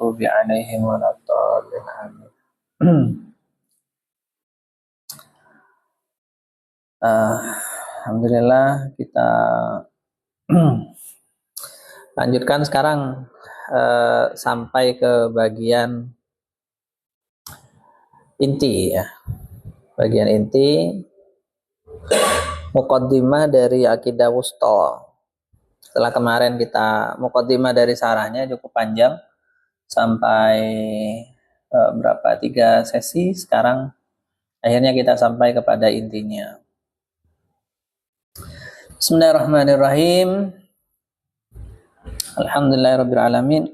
maghdubi 'alaihim waladdallin. Amin. Alhamdulillah, kita lanjutkan sekarang sampai ke bagian inti ya. Bagian inti muqaddimah dari Aqidah Wusta. Setelah kemarin kita muqaddimah dari sarahnya cukup panjang sampai berapa 3 sesi, sekarang akhirnya kita sampai kepada intinya. Bismillahirrahmanirrahim. Alhamdulillahirabbil alamin.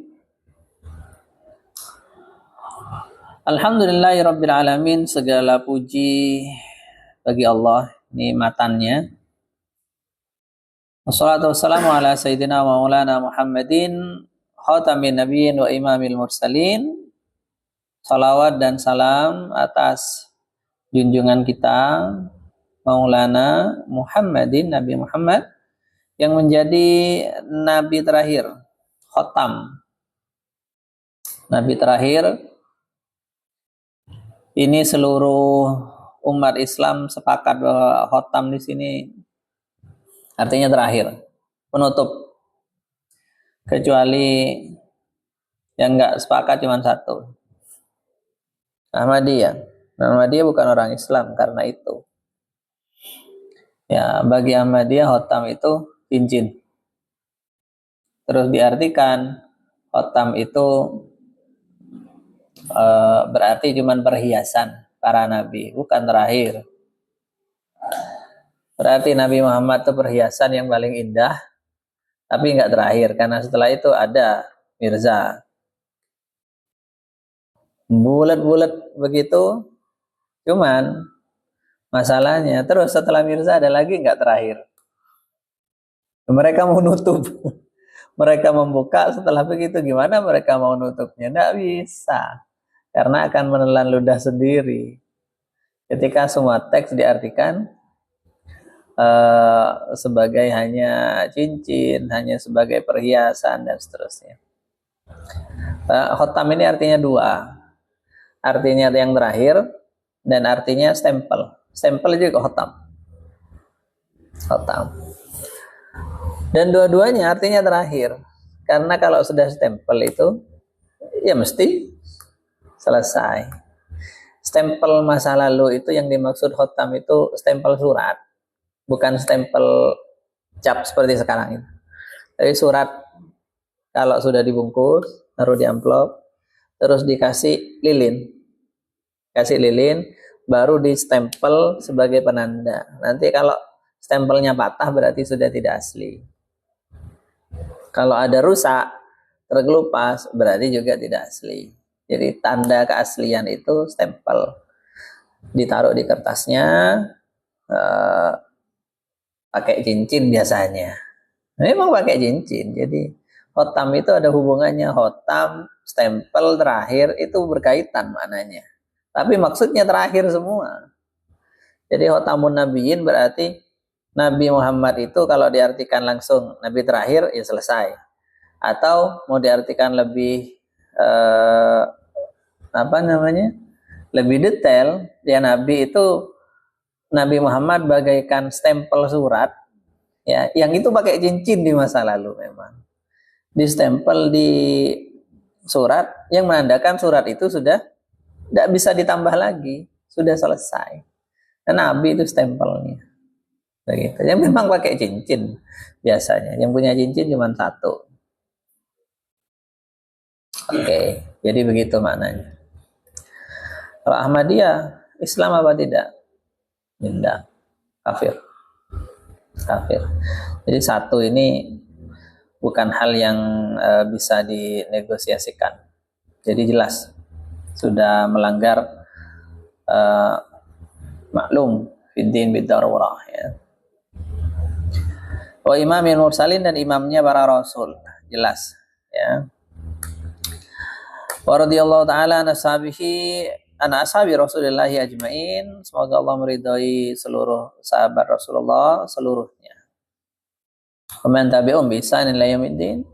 Alhamdulillahirabbil alamin, segala puji bagi Allah, nikmatannya. Wassalatu wassalamu ala sayyidina wa maulana Muhammadin khatamin nabiyyin wa imamil mursalin. Salawat dan salam atas junjungan kita Maulana Muhammadin, Nabi Muhammad yang menjadi nabi terakhir, khatam. Nabi terakhir ini seluruh umat Islam sepakat bahwa khatam di sini artinya terakhir, penutup. Kecuali yang enggak sepakat cuma satu. Ahmadiyah. Ahmadiyah bukan orang Islam karena itu. Ya, bagi Ahmadiyah khatam itu cincin. Terus diartikan khatam itu berarti cuma perhiasan para nabi, bukan terakhir. Berarti Nabi Muhammad itu perhiasan yang paling indah, tapi enggak terakhir, karena setelah itu ada Mirza. Bulat-bulat begitu, cuman masalahnya terus setelah Mirza ada lagi enggak terakhir. Mereka mau nutup, mereka membuka, setelah begitu gimana mereka mau nutupnya? Enggak bisa, karena akan menelan ludah sendiri. Ketika semua teks diartikan sebagai hanya cincin, hanya sebagai perhiasan dan seterusnya. Khatam ini artinya dua, artinya yang terakhir dan artinya stempel. Stempel juga khatam. Khatam. Dan dua-duanya artinya terakhir, karena kalau sudah stempel itu ya mesti selesai. Stempel masa lalu itu yang dimaksud khatam itu stempel surat, bukan stempel cap seperti sekarang itu. Jadi surat kalau sudah dibungkus, taruh di amplop, terus dikasih lilin. Kasih lilin, baru distempel sebagai penanda. Nanti kalau stempelnya patah berarti sudah tidak asli. Kalau ada rusak, terkelupas, berarti juga tidak asli. Jadi tanda keaslian itu stempel. Ditaruh di kertasnya, pakai cincin biasanya. Memang pakai cincin. Jadi khatam itu ada hubungannya. Khatam, stempel terakhir itu berkaitan maknanya. Tapi maksudnya terakhir semua. Jadi khatamun nabiyyin berarti Nabi Muhammad itu kalau diartikan langsung Nabi terakhir ya selesai. Atau mau diartikan lebih lebih detail, ya Nabi itu Nabi Muhammad bagaikan stempel surat, ya, yang itu pakai cincin di masa lalu memang. Distempel di surat yang menandakan surat itu sudah tidak bisa ditambah lagi, sudah selesai. Dan Nabi itu stempelnya. Begitu. Yang memang pakai cincin biasanya. Yang punya cincin cuma satu. Oke, jadi begitu maknanya. Kalau Ahmadiyah, Islam apa tidak? Tidak, kafir. Kafir. Jadi satu ini bukan hal yang bisa dinegosiasikan. Jadi jelas sudah melanggar maklum fiddin bidarurah ya. Wa imamil mursalin, dan imamnya para rasul, jelas ya. Wa radhiyallahu ta'ala an ashabi Rasulillah ajmain. Semoga Allah meridhai seluruh sahabat Rasulullah seluruhnya. Wa man tabi'um bi ihsanin ila yaumiddin,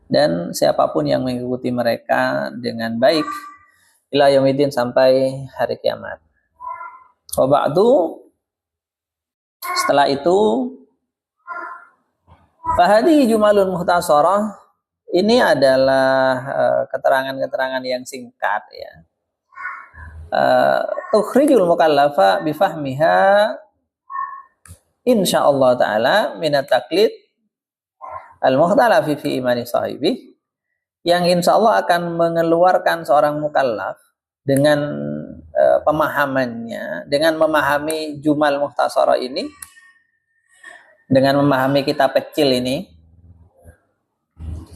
dan siapapun yang mengikuti mereka dengan baik ila yaumidin, sampai hari kiamat. Wa ba'du, setelah itu, fahadi jumalun muhtasarah, ini adalah keterangan-keterangan yang singkat ya. Tukhrijul mukallafa bifahmiha insyaallah taala minat taklid al-mukhtalafi fi imani sahibi, yang insyaallah akan mengeluarkan seorang mukallaf dengan pemahamannya, dengan memahami jumal muhtasarah ini, dengan memahami kitab kecil ini.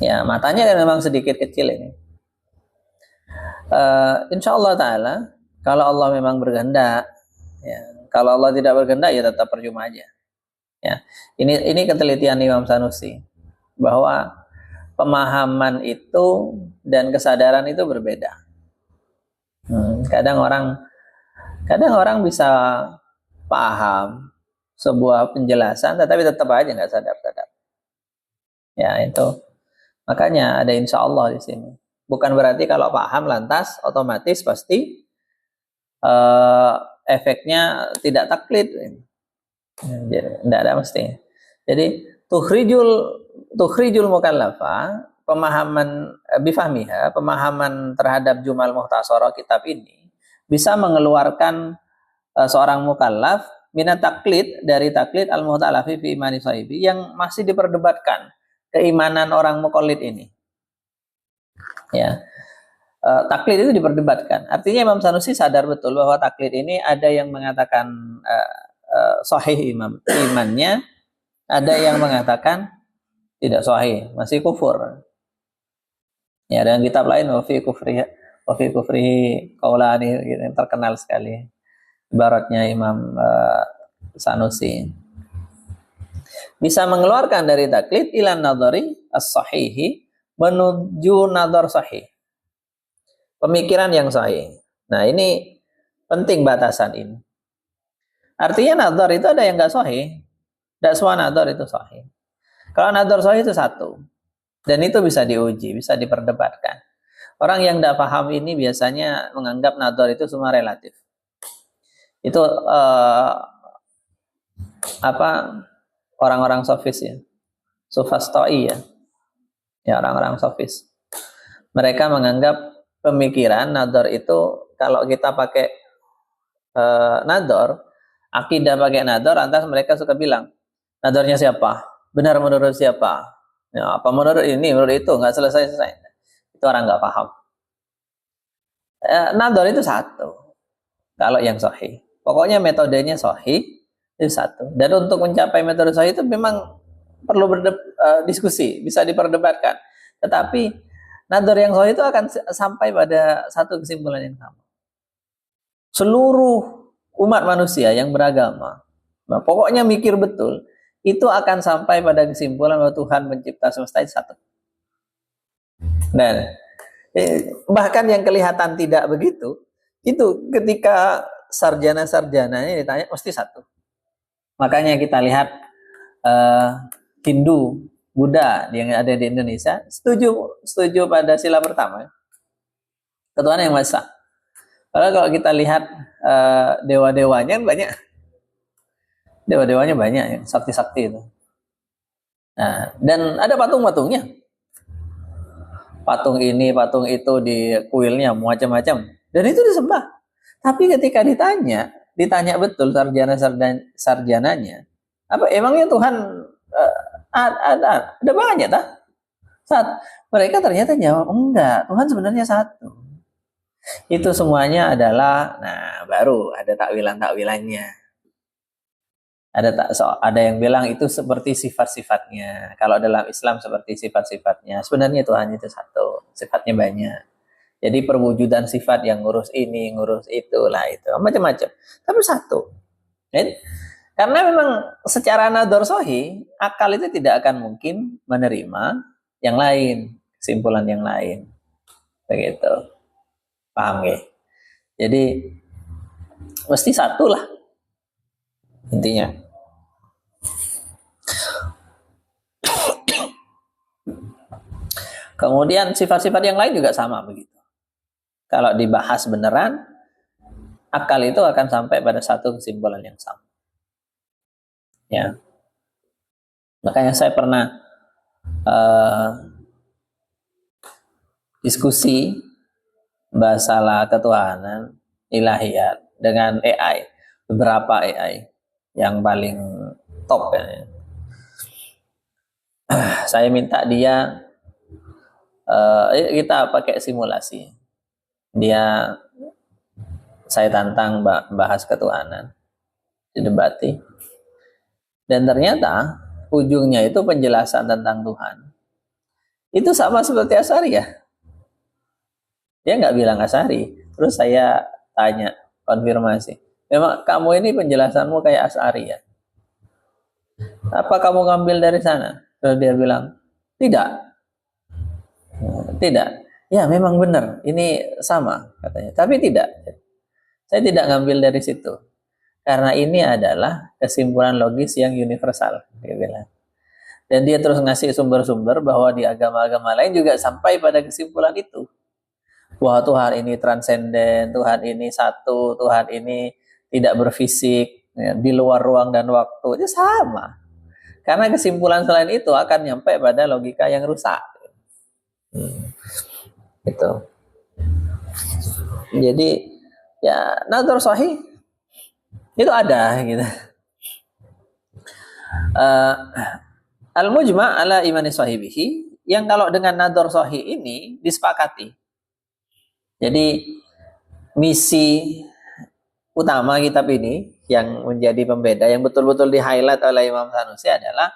Ya, matanya kan memang sedikit kecil ini. Insyaallah taala, kalau Allah memang berkehendak, ya, kalau Allah tidak berkehendak ya tetap percuma aja. Ya, ini ketelitian Imam Sanusi bahwa pemahaman itu dan kesadaran itu berbeda. Kadang orang bisa paham sebuah penjelasan, tetapi tetap aja nggak sadar. Ya itu, makanya ada insya Allah di sini. Bukan berarti kalau paham lantas otomatis pasti efeknya tidak taklid. Tidak ada mesti. Jadi tukhrijul mukallafa, pemahaman bifahmiha, pemahaman terhadap jumal muhtasarah kitab ini bisa mengeluarkan seorang mukallaf minat taklid, dari taklid al-muhtalafi fi imani sahibi, yang masih diperdebatkan keimanan orang mukallid ini. Ya. Taklid itu diperdebatkan. Artinya Imam Sanusi sadar betul bahwa taklid ini ada yang mengatakan sahih imannya, ada yang mengatakan tidak sahih, masih kufur. Ya, dan kitab lain wa fi kufrihi qaulani, yang terkenal sekali ibaratnya Imam Sanusi. Bisa mengeluarkan dari taklid ilan nadhari as-sahihi, menuju nadhar sahih, pemikiran yang sahih. Nah, ini penting batasan ini. Artinya nadhar itu ada yang nggak sahih. Tidak semua nadhar itu sahih. Kalau nadhar sahih itu satu, dan itu bisa diuji, bisa diperdebatkan. Orang yang tidak paham ini biasanya menganggap nadhar itu semua relatif. Itu orang-orang sofis ya, sufastoi ya, orang-orang sofis. Mereka menganggap pemikiran nadhar itu, kalau kita pakai nadhar, akidah pakai nadhar, lantas mereka suka bilang, nadharnya siapa? Benar menurut siapa? Ya, apa menurut ini, menurut itu, nggak selesai-selesai. Itu orang nggak paham. Nadhar itu satu, kalau yang sahih. Pokoknya metodenya sahih, itu satu. Dan untuk mencapai metode sahih itu memang perlu diskusi, bisa diperdebatkan. Tetapi nadhar yang sahih itu akan sampai pada satu kesimpulan yang sama. Seluruh umat manusia yang beragama, nah, pokoknya mikir betul, itu akan sampai pada kesimpulan bahwa Tuhan pencipta semesta itu satu. Dan bahkan yang kelihatan tidak begitu, itu ketika sarjana-sarjananya ditanya mesti satu. Makanya kita lihat Hindu, Buddha yang ada di Indonesia setuju pada sila pertama, ketuhanan yang Maha Esa. Padahal kalau kita lihat dewa-dewanya banyak, dewa-dewanya banyak yang sakti-sakti itu. Nah, dan ada patung-patungnya, patung ini, patung itu di kuilnya macam-macam, dan itu disembah. Tapi ketika ditanya betul sarjananya, apa emangnya Tuhan ada banyak tak? Mereka ternyata jawab enggak, Tuhan sebenarnya satu. Itu semuanya adalah, nah baru ada takwilan-takwilannya. Ada yang bilang itu seperti sifat-sifatnya. Kalau dalam Islam seperti sifat-sifatnya. Sebenarnya Tuhan itu satu, sifatnya banyak. Jadi perwujudan sifat yang ngurus ini, ngurus itulah itu, macam-macam. Tapi satu. Karena memang secara nadhar sahih, akal itu tidak akan mungkin menerima yang lain, kesimpulan yang lain. Begitu. Paham ya? Jadi mesti satu lah intinya. Kemudian sifat-sifat yang lain juga sama begitu. Kalau dibahas beneran, akal itu akan sampai pada satu kesimpulan yang sama. Ya, makanya saya pernah diskusi masalah ketuhanan ilahiyat dengan AI, beberapa AI yang paling top ya. Saya minta dia kita pakai simulasi. Saya tantang bahas ketuhanan, didebati. Dan ternyata ujungnya itu penjelasan tentang Tuhan. Itu sama seperti Asy'ari ya. Dia nggak bilang Asy'ari. Terus saya tanya, konfirmasi. Memang kamu ini penjelasanmu kayak Asy'ari ya? Apa kamu ngambil dari sana? Terus dia bilang, tidak. Tidak. Ya memang benar, ini sama katanya. Tapi tidak. Saya tidak ngambil dari situ. Karena ini adalah kesimpulan logis yang universal. Dia bilang. Dan dia terus ngasih sumber-sumber bahwa di agama-agama lain juga sampai pada kesimpulan itu. Bahwa Tuhan ini transenden, Tuhan ini satu, Tuhan ini tidak berfisik, ya, di luar ruang dan waktu. Itu sama. Karena kesimpulan selain itu akan nyampe pada logika yang rusak. Gitu. Jadi ya nazar sahih itu ada gitu. Al-mujma' ala imani sahibihi, yang kalau dengan nazar sahih ini disepakati. Jadi misi utama kitab ini yang menjadi pembeda, yang betul-betul di-highlight oleh Imam Sanusi adalah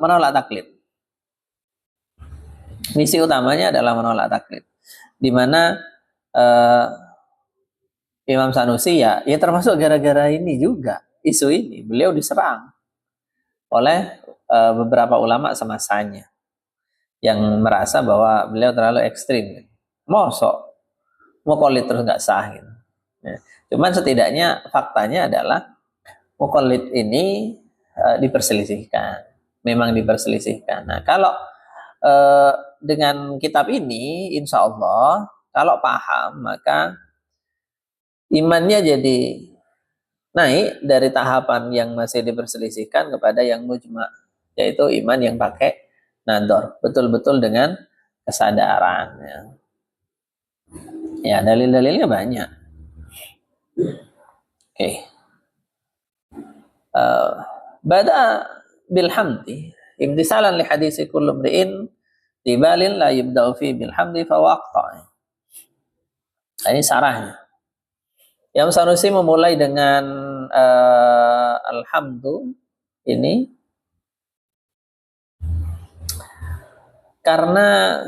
menolak taklid. Misi utamanya adalah menolak taklid. Di mana Imam Sanusi ya termasuk gara-gara ini juga, isu ini beliau diserang oleh beberapa ulama semasanya yang merasa bahwa beliau terlalu ekstrim. Mosok muqallid terus nggak sah gitu. Ya. Cuman setidaknya faktanya adalah muqallid ini diperselisihkan. Memang diperselisihkan. Nah, kalau dengan kitab ini insya Allah kalau paham maka imannya jadi naik dari tahapan yang masih diperselisihkan kepada yang mujma', yaitu iman yang pakai nador, betul-betul dengan kesadaran. Ya, dalil-dalilnya banyak. Oke. Bada bilhamdi imtisalan li hadisi kullu mri'in tibalin la yubda'u fi bilhamdi fawaqta. Ini sarahnya. Yang Sanusi memulai dengan alhamdu ini karena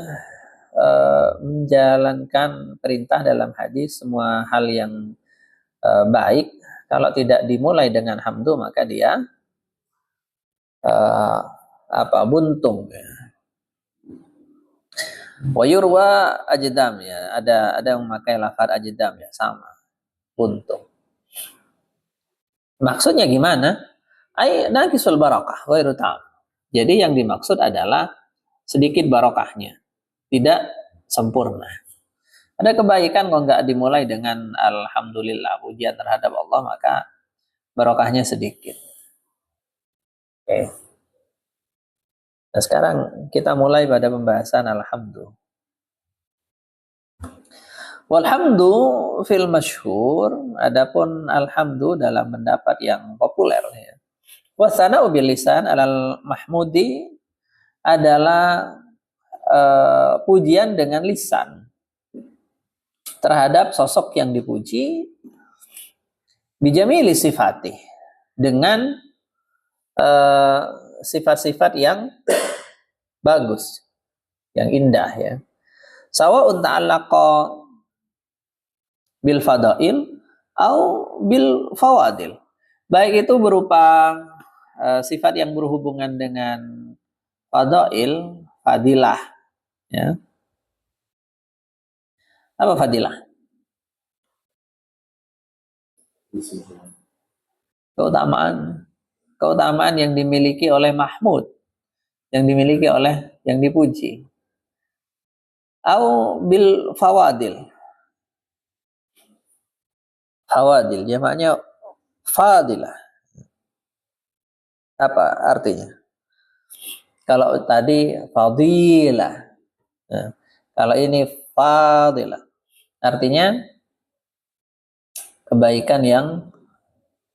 menjalankan perintah dalam hadis semua hal yang baik kalau tidak dimulai dengan hamdu maka dia buntung. Wa yurwa ajdam ya, ada yang memakai lafaz ajdam ya, sama. Buntung. Maksudnya gimana? Ai naqisul barakah ghairu tam. Jadi yang dimaksud adalah sedikit barokahnya, tidak sempurna. Ada kebaikan kalau nggak dimulai dengan alhamdulillah, pujian terhadap Allah, maka barokahnya sedikit. Oke. Nah, sekarang kita mulai pada pembahasan alhamdulillah. Walhamdu fil masyhur, adapun alhamdu dalam pendapat yang populer ya. Wasana'u bil lisan alal mahmudi adalah pujian dengan lisan terhadap sosok yang dipuji bijamili sifati, dengan sifat-sifat yang bagus, yang indah ya. Sawa'un ta'allaqa bil fadail au bil fawadil, baik itu berupa sifat yang berhubungan dengan fadail, fadilah ya. Apa fadilah? Keutamaan yang dimiliki oleh Mahmud, yang dimiliki oleh yang dipuji. Au bil fawadil. Fawadil jamaknya fadilah. Apa artinya? Kalau tadi fadilah. Nah, kalau ini fadilah. Artinya kebaikan yang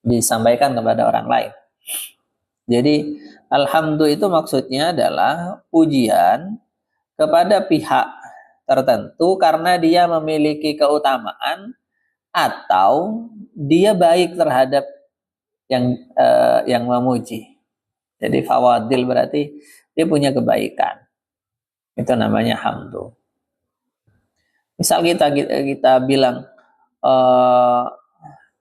disampaikan kepada orang lain. Jadi alhamdulillah itu maksudnya adalah pujian kepada pihak tertentu karena dia memiliki keutamaan atau dia baik terhadap yang memuji. Jadi fawadil berarti dia punya kebaikan. Itu namanya hamdu. Misal kita bilang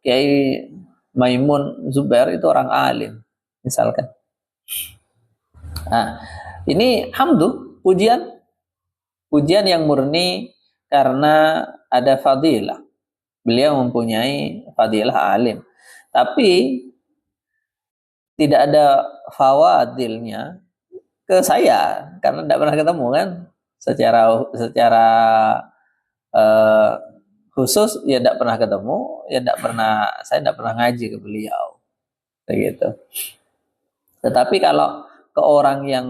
Kiai Maimun Zubair itu orang alim, misalkan. Nah, ini hamdu, pujian yang murni karena ada fadilah. Beliau mempunyai fadilah alim. Tapi tidak ada fawadilnya ke saya karena tidak pernah ketemu kan secara khusus ya tidak pernah ketemu, ya saya tidak pernah ngaji ke beliau begitu. Tetapi kalau ke orang yang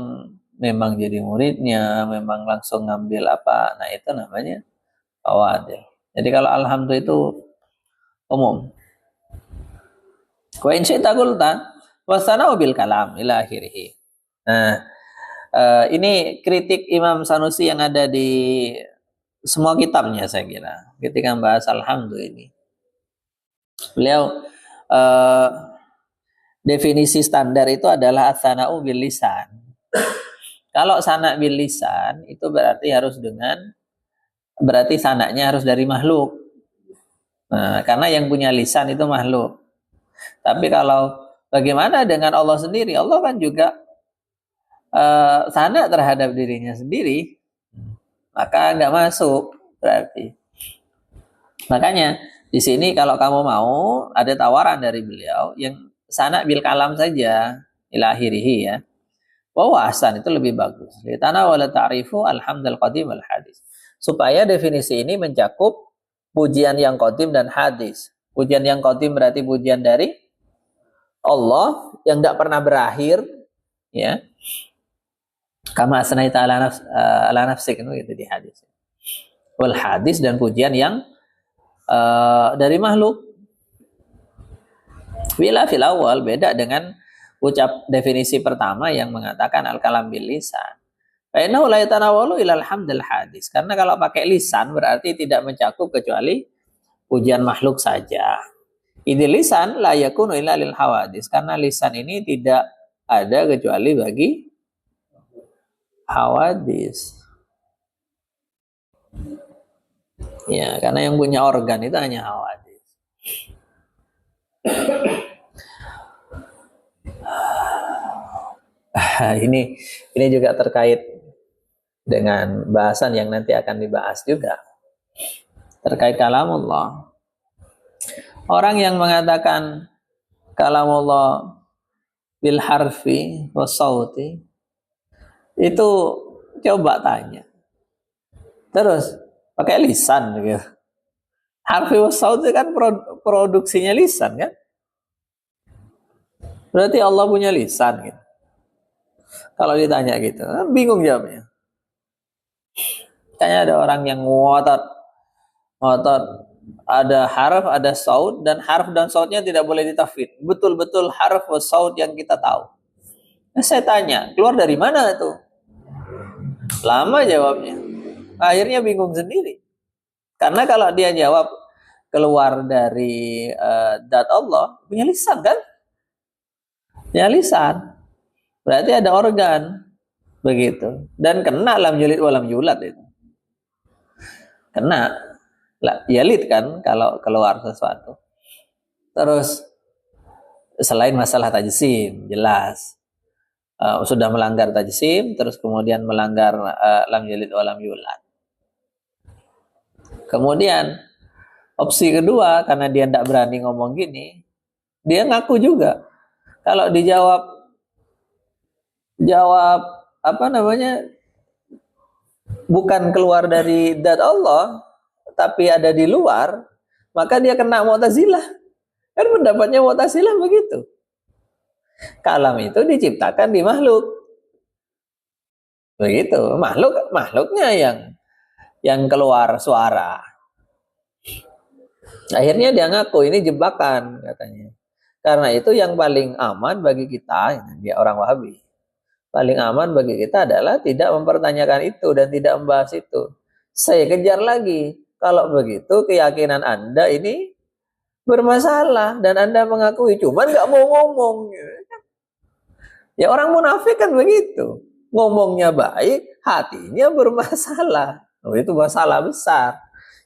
memang jadi muridnya, memang langsung ngambil apa, nah itu namanya fawadil. Jadi kalau alhamdulillah itu umum. Wa in syi'ta qulta wasana'u bil kalam ila akhirih. Nah, ini kritik Imam Sanusi yang ada di semua kitabnya saya kira ketika membahas alhamdulillah ini. Beliau definisi standar itu adalah as-sana'u bil lisan. Kalau sana bil lisan itu berarti sanaknya harus dari makhluk. Nah, karena yang punya lisan itu makhluk. Tapi kalau bagaimana dengan Allah sendiri? Allah kan juga sana terhadap dirinya sendiri, maka nggak masuk berarti. Makanya di sini kalau kamu mau ada tawaran dari beliau yang sana bil kalam saja ila akhirih ya. Wa ahsan itu lebih bagus. Li tanawala ta'rifu alhamdul qadim al hadis. Supaya definisi ini mencakup pujian yang qadim dan hadis. Pujian yang qadim berarti pujian dari Allah yang tidak pernah berakhir ya. Kama asnaita ala nafsik itu di hadis. Wal hadis dan pujian yang dari makhluk. Bila fil awal beda dengan ucap definisi pertama yang mengatakan al-kalam bil lisan. Fa innahu la yatanawalu ila alhamdul hadis. Karena kalau pakai lisan berarti tidak mencakup kecuali pujian makhluk saja. Idil lisan la yakunu illa lil hawadis. Karena lisan ini tidak ada kecuali bagi hawadis. Ya, karena yang punya organ itu hanya hawadis. Ini juga terkait dengan bahasan yang nanti akan dibahas juga terkait kalamullah. Orang yang mengatakan kalamullah bil harfi wa sauti itu coba tanya. Terus pakai lisan gitu. Harfi wa sauti kan produksinya lisan kan? Berarti Allah punya lisan gitu. Kalau ditanya gitu, bingung jawabnya. Kayaknya ada orang yang ngotot, ada harf, ada saut, dan harf dan sautnya tidak boleh ditafsir. Betul-betul harf dan saut yang kita tahu. Nah, saya tanya, keluar dari mana itu? Lama jawabnya. Akhirnya bingung sendiri. Karena kalau dia jawab keluar dari zat Allah, punya lisan kan? Punya lisan. Berarti ada organ. Begitu. Dan kena lam yalid wa lam yulad itu. Kena. Yalid kan kalau keluar sesuatu. Terus selain masalah tajsim, jelas. Sudah melanggar tajsim, terus kemudian melanggar lam yalid wa lam yulad. Kemudian opsi kedua, karena dia tidak berani ngomong gini, dia ngaku juga. Kalau dijawab apa namanya, bukan keluar dari zat Allah, tapi ada di luar, maka dia kena Mu'tazilah. Kan pendapatnya Mu'tazilah begitu. Kalam itu diciptakan di makhluk. Begitu, makhluknya yang keluar suara. Akhirnya dia ngaku ini jebakan katanya. Karena itu yang paling aman bagi kita, dia orang Wahabi. Paling aman bagi kita adalah tidak mempertanyakan itu dan tidak membahas itu. Saya kejar lagi. Kalau begitu keyakinan Anda ini bermasalah dan Anda mengakui, cuman nggak mau ngomong. Ya orang munafik kan begitu. Ngomongnya baik, hatinya bermasalah. Oh, itu masalah besar.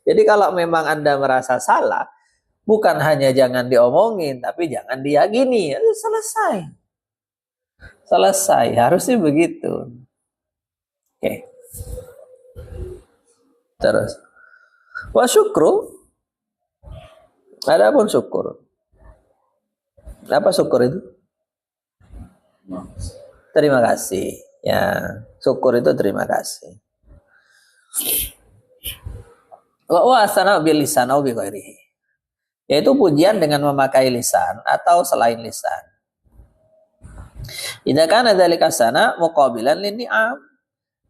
Jadi kalau memang Anda merasa salah, bukan hanya jangan diomongin, tapi jangan diyakini. Selesai. Selesai. Harusnya begitu. Oke. Terus. Wa syukru. Adapun syukur. Apa syukur itu? Terima kasih. Ya, syukur itu terima kasih. Wa asana bil lisan au bi ghairihi. Yaitu pujian dengan memakai lisan atau selain lisan. Idza kana dzalika sana muqabilan lin ni'am.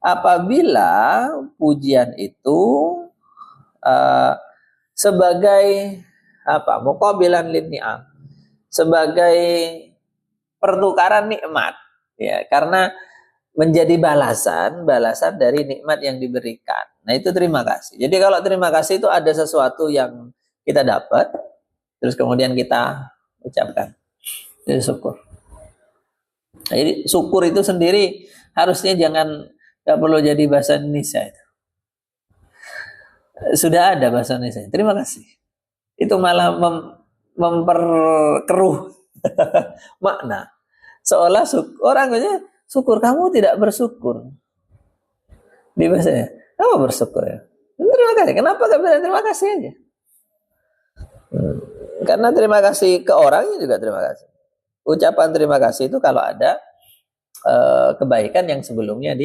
Apabila pujian itu sebagai apa? Muqabilan lin ni'am. Sebagai pertukaran nikmat, ya, karena menjadi balasan dari nikmat yang diberikan. Nah, itu terima kasih. Jadi kalau terima kasih itu ada sesuatu yang kita dapat, terus kemudian kita ucapkan. Itu syukur. Nah, jadi syukur itu sendiri harusnya nggak perlu jadi bahasa Indonesia itu. Sudah ada bahasa Indonesia. Terima kasih. Itu malah memperkeruh makna. Seolah orangnya syukur, kamu tidak bersyukur. Di bahasanya, kamu bersyukur ya. Terima kasih. Kenapa gak bilang terima kasih aja? Karena terima kasih ke orangnya juga terima kasih. Ucapan terima kasih itu kalau ada kebaikan yang sebelumnya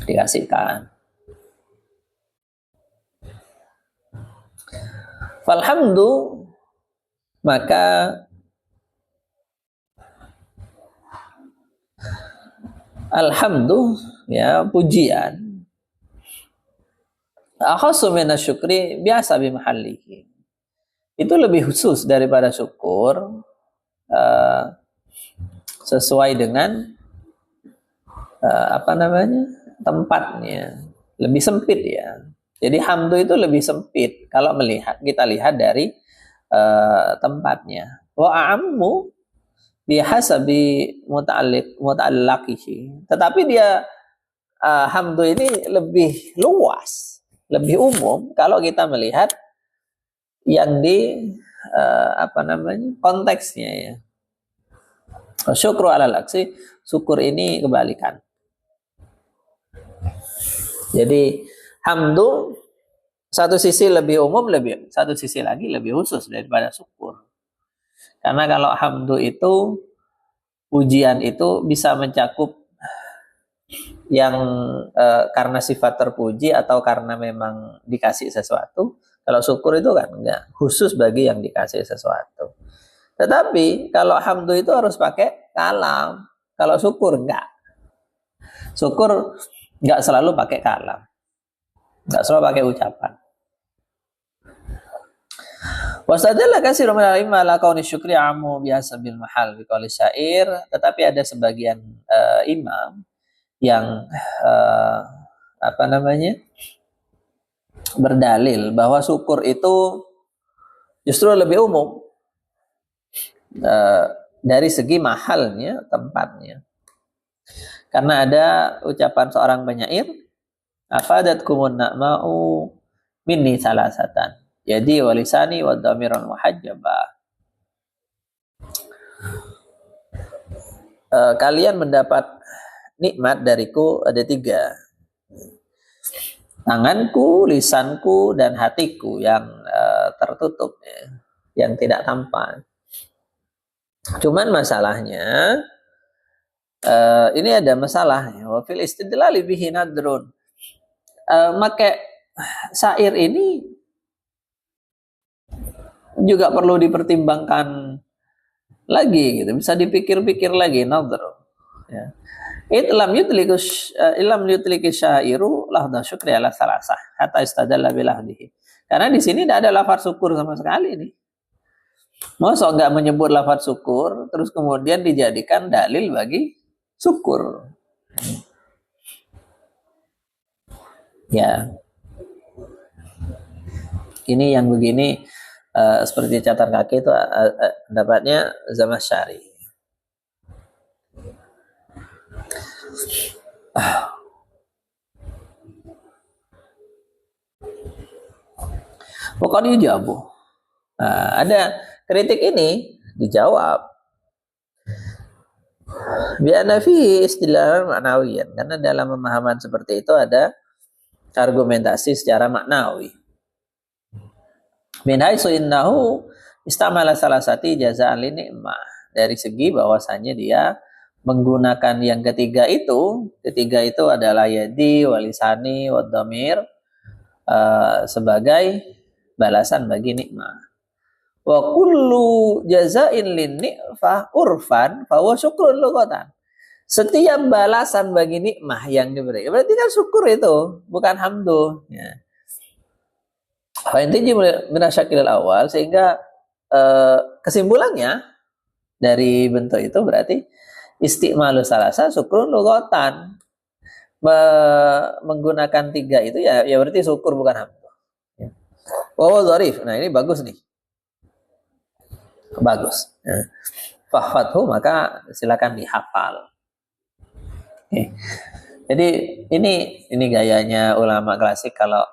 dikasihkan. Falhamdu, maka alhamdu, ya, pujian, akhasu minasyukri biasa bimahallihi. Itu lebih khusus daripada syukur, sesuai dengan tempatnya, lebih sempit ya. Jadi hamdu itu lebih sempit kalau kita lihat dari tempatnya. Wa a'ammu bihasabi muta'allaqihi. Tetapi dia hamdu ini lebih luas, lebih umum kalau kita melihat yang di konteksnya ya. Syukru alal aksi, syukur ini kebalikan. Jadi hamdu satu sisi lebih umum, satu sisi lagi lebih khusus daripada syukur. Karena kalau hamdu itu, pujian itu bisa mencakup yang karena sifat terpuji atau karena memang dikasih sesuatu. Kalau syukur itu kan enggak, khusus bagi yang dikasih sesuatu. Tetapi kalau hamdu itu harus pakai kalam. Kalau syukur enggak. Syukur enggak selalu pakai kalam. Enggak selalu pakai ucapan. Wasadalla katsirun minal a'imma ala kauni syukri amu biasa bil mahal bi qauli syair, tetapi ada sebagian imam yang berdalil bahwa syukur itu justru lebih umum dari segi mahalnya, tempatnya. Karena ada ucapan seorang penyair, afadatkumun na'ma'u minni salasatan, jadi walisani wa dhamiran muhajjaba. Kalian mendapat nikmat dariku ada 3. Tanganku, lisanku, dan hatiku yang tertutup, ya, yang tidak tampan. Cuman masalahnya ini ada masalah ya. Wa fil istidlali bihi nadrun. Make syair ini juga perlu dipertimbangkan lagi gitu, bisa dipikir-pikir lagi, nadhr ya. Ilam yutliki syairu lahda syukri ala salasah hatta istadalla bilahdihi. Karena di sini tidak ada lafaz syukur sama sekali nih. Masa nggak menyebut lafaz syukur terus kemudian dijadikan dalil bagi syukur. Ya. Ini yang begini seperti catatan kaki itu pendapatnya Zamakhsyari. Pokoknya dijabu. Ada kritik ini dijawab. Bi'anna fihi istilah maknawiyan, karena dalam pemahaman seperti itu ada argumentasi secara maknawi. Min haitsu innahu istamala salasati jazaan li ni'mah. Dari segi bahwasanya dia menggunakan yang ketiga itu adalah yadi, walisani, wadhamir sebagai balasan bagi nikmah. Wa kullu jazain lin ni'fah urfan fa huwa syukrun lughatan. Setiap balasan bagi nikmah yang diberi, berarti kan syukur itu, bukan hamdu. Ya. Fa intinya minasyakil awal, sehingga kesimpulannya dari bentuk itu berarti istimalu salasa syukrun lughatan. Menggunakan tiga itu ya berarti syukur bukan hamdu. Ya. Wa dzarif. Nah, ini bagus nih. Bagus. Ya. Fahfathu, maka silakan dihafal. Okay. Jadi ini gayanya ulama klasik kalau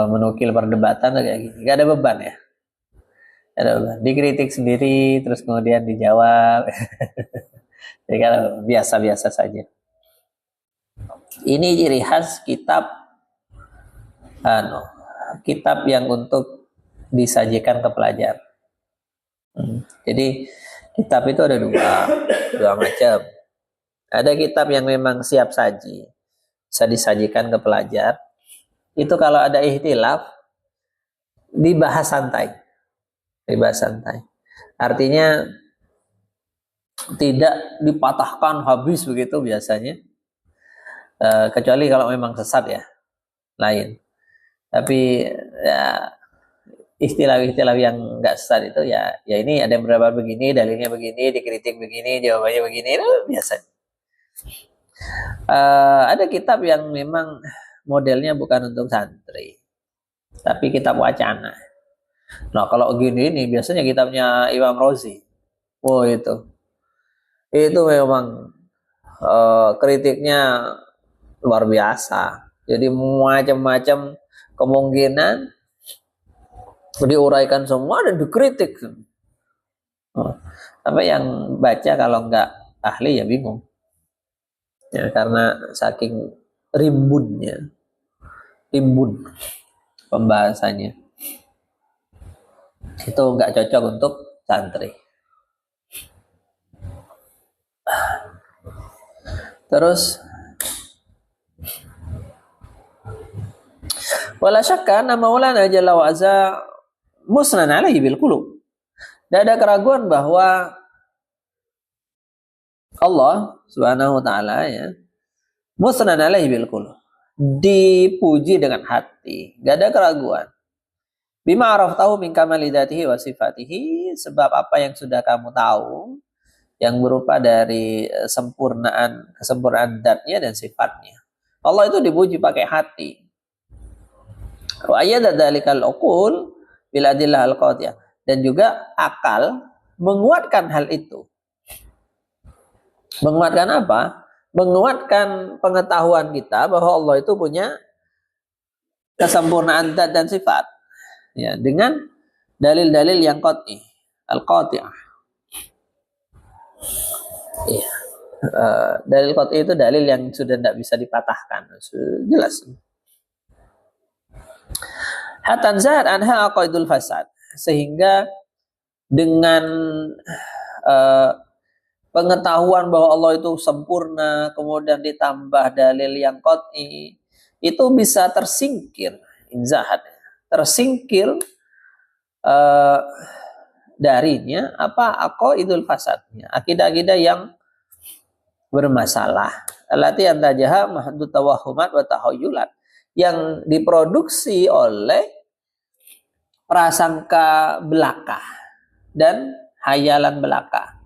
menukil perdebatan kayak gini. Gak ada beban ya. Gak ada beban. Dikritik sendiri terus kemudian dijawab. Jadi kalau biasa-biasa saja. Ini ciri khas kitab kitab yang untuk disajikan ke pelajar. Jadi kitab itu ada dua macam. Ada kitab yang memang siap saji, bisa disajikan ke pelajar. Itu kalau ada ikhtilaf dibahas santai. Artinya tidak dipatahkan habis begitu biasanya. Kecuali kalau memang sesat ya, lain. Tapi ya istilah-istilah yang nggak sesat itu ya ini ada beberapa begini, dalilnya begini, dikritik begini, jawabannya begini, itu biasa. Ada kitab yang memang modelnya bukan untuk santri, tapi kitab wacana. Nah, kalau gini ini biasanya kitabnya Imam Razi. Oh, itu memang kritiknya luar biasa. Jadi macam-macam kemungkinan diuraikan semua dan dikritik. Apa yang baca kalau nggak ahli ya bingung. Ya, karena saking rimbun pembahasannya. Itu nggak cocok untuk santri. Terus wala syakka anna Maulana Jalla wa Azza musnan alaihi bil qulub. Tidak ada keraguan bahwa Allah Subhanahu wa taala ya musnan alaihi bil qulub, dipuji dengan hati, enggak ada keraguan. Bima araftahu min kamali dzatihi wa sifatihi, sebab apa yang sudah kamu tahu yang berupa dari kesempurnaan zatnya dan sifatnya. Allah itu dipuji pakai hati. Wa ayyada dzalikal uqul bil adillah al-qatiyah, dan juga akal menguatkan hal itu. Menguatkan apa? Menguatkan pengetahuan kita bahwa Allah itu punya kesempurnaan zat dan sifat. Ya, dengan dalil-dalil yang qat'i, al-qati'ah. Ya. Dalil qat'i itu dalil yang sudah tidak bisa dipatahkan. Jelas. Hatan zahar anha aqaidul fasad, sehingga dengan pengetahuan bahwa Allah itu sempurna, kemudian ditambah dalil yang qat'i, itu bisa tersingkir, inzahat, tersingkir darinya aqaidul fasadnya, akidah-akidah yang bermasalah. Allati antajaha mahdud tawahumat wa tahayyulat, yang diproduksi oleh prasangka belaka dan hayalan belaka.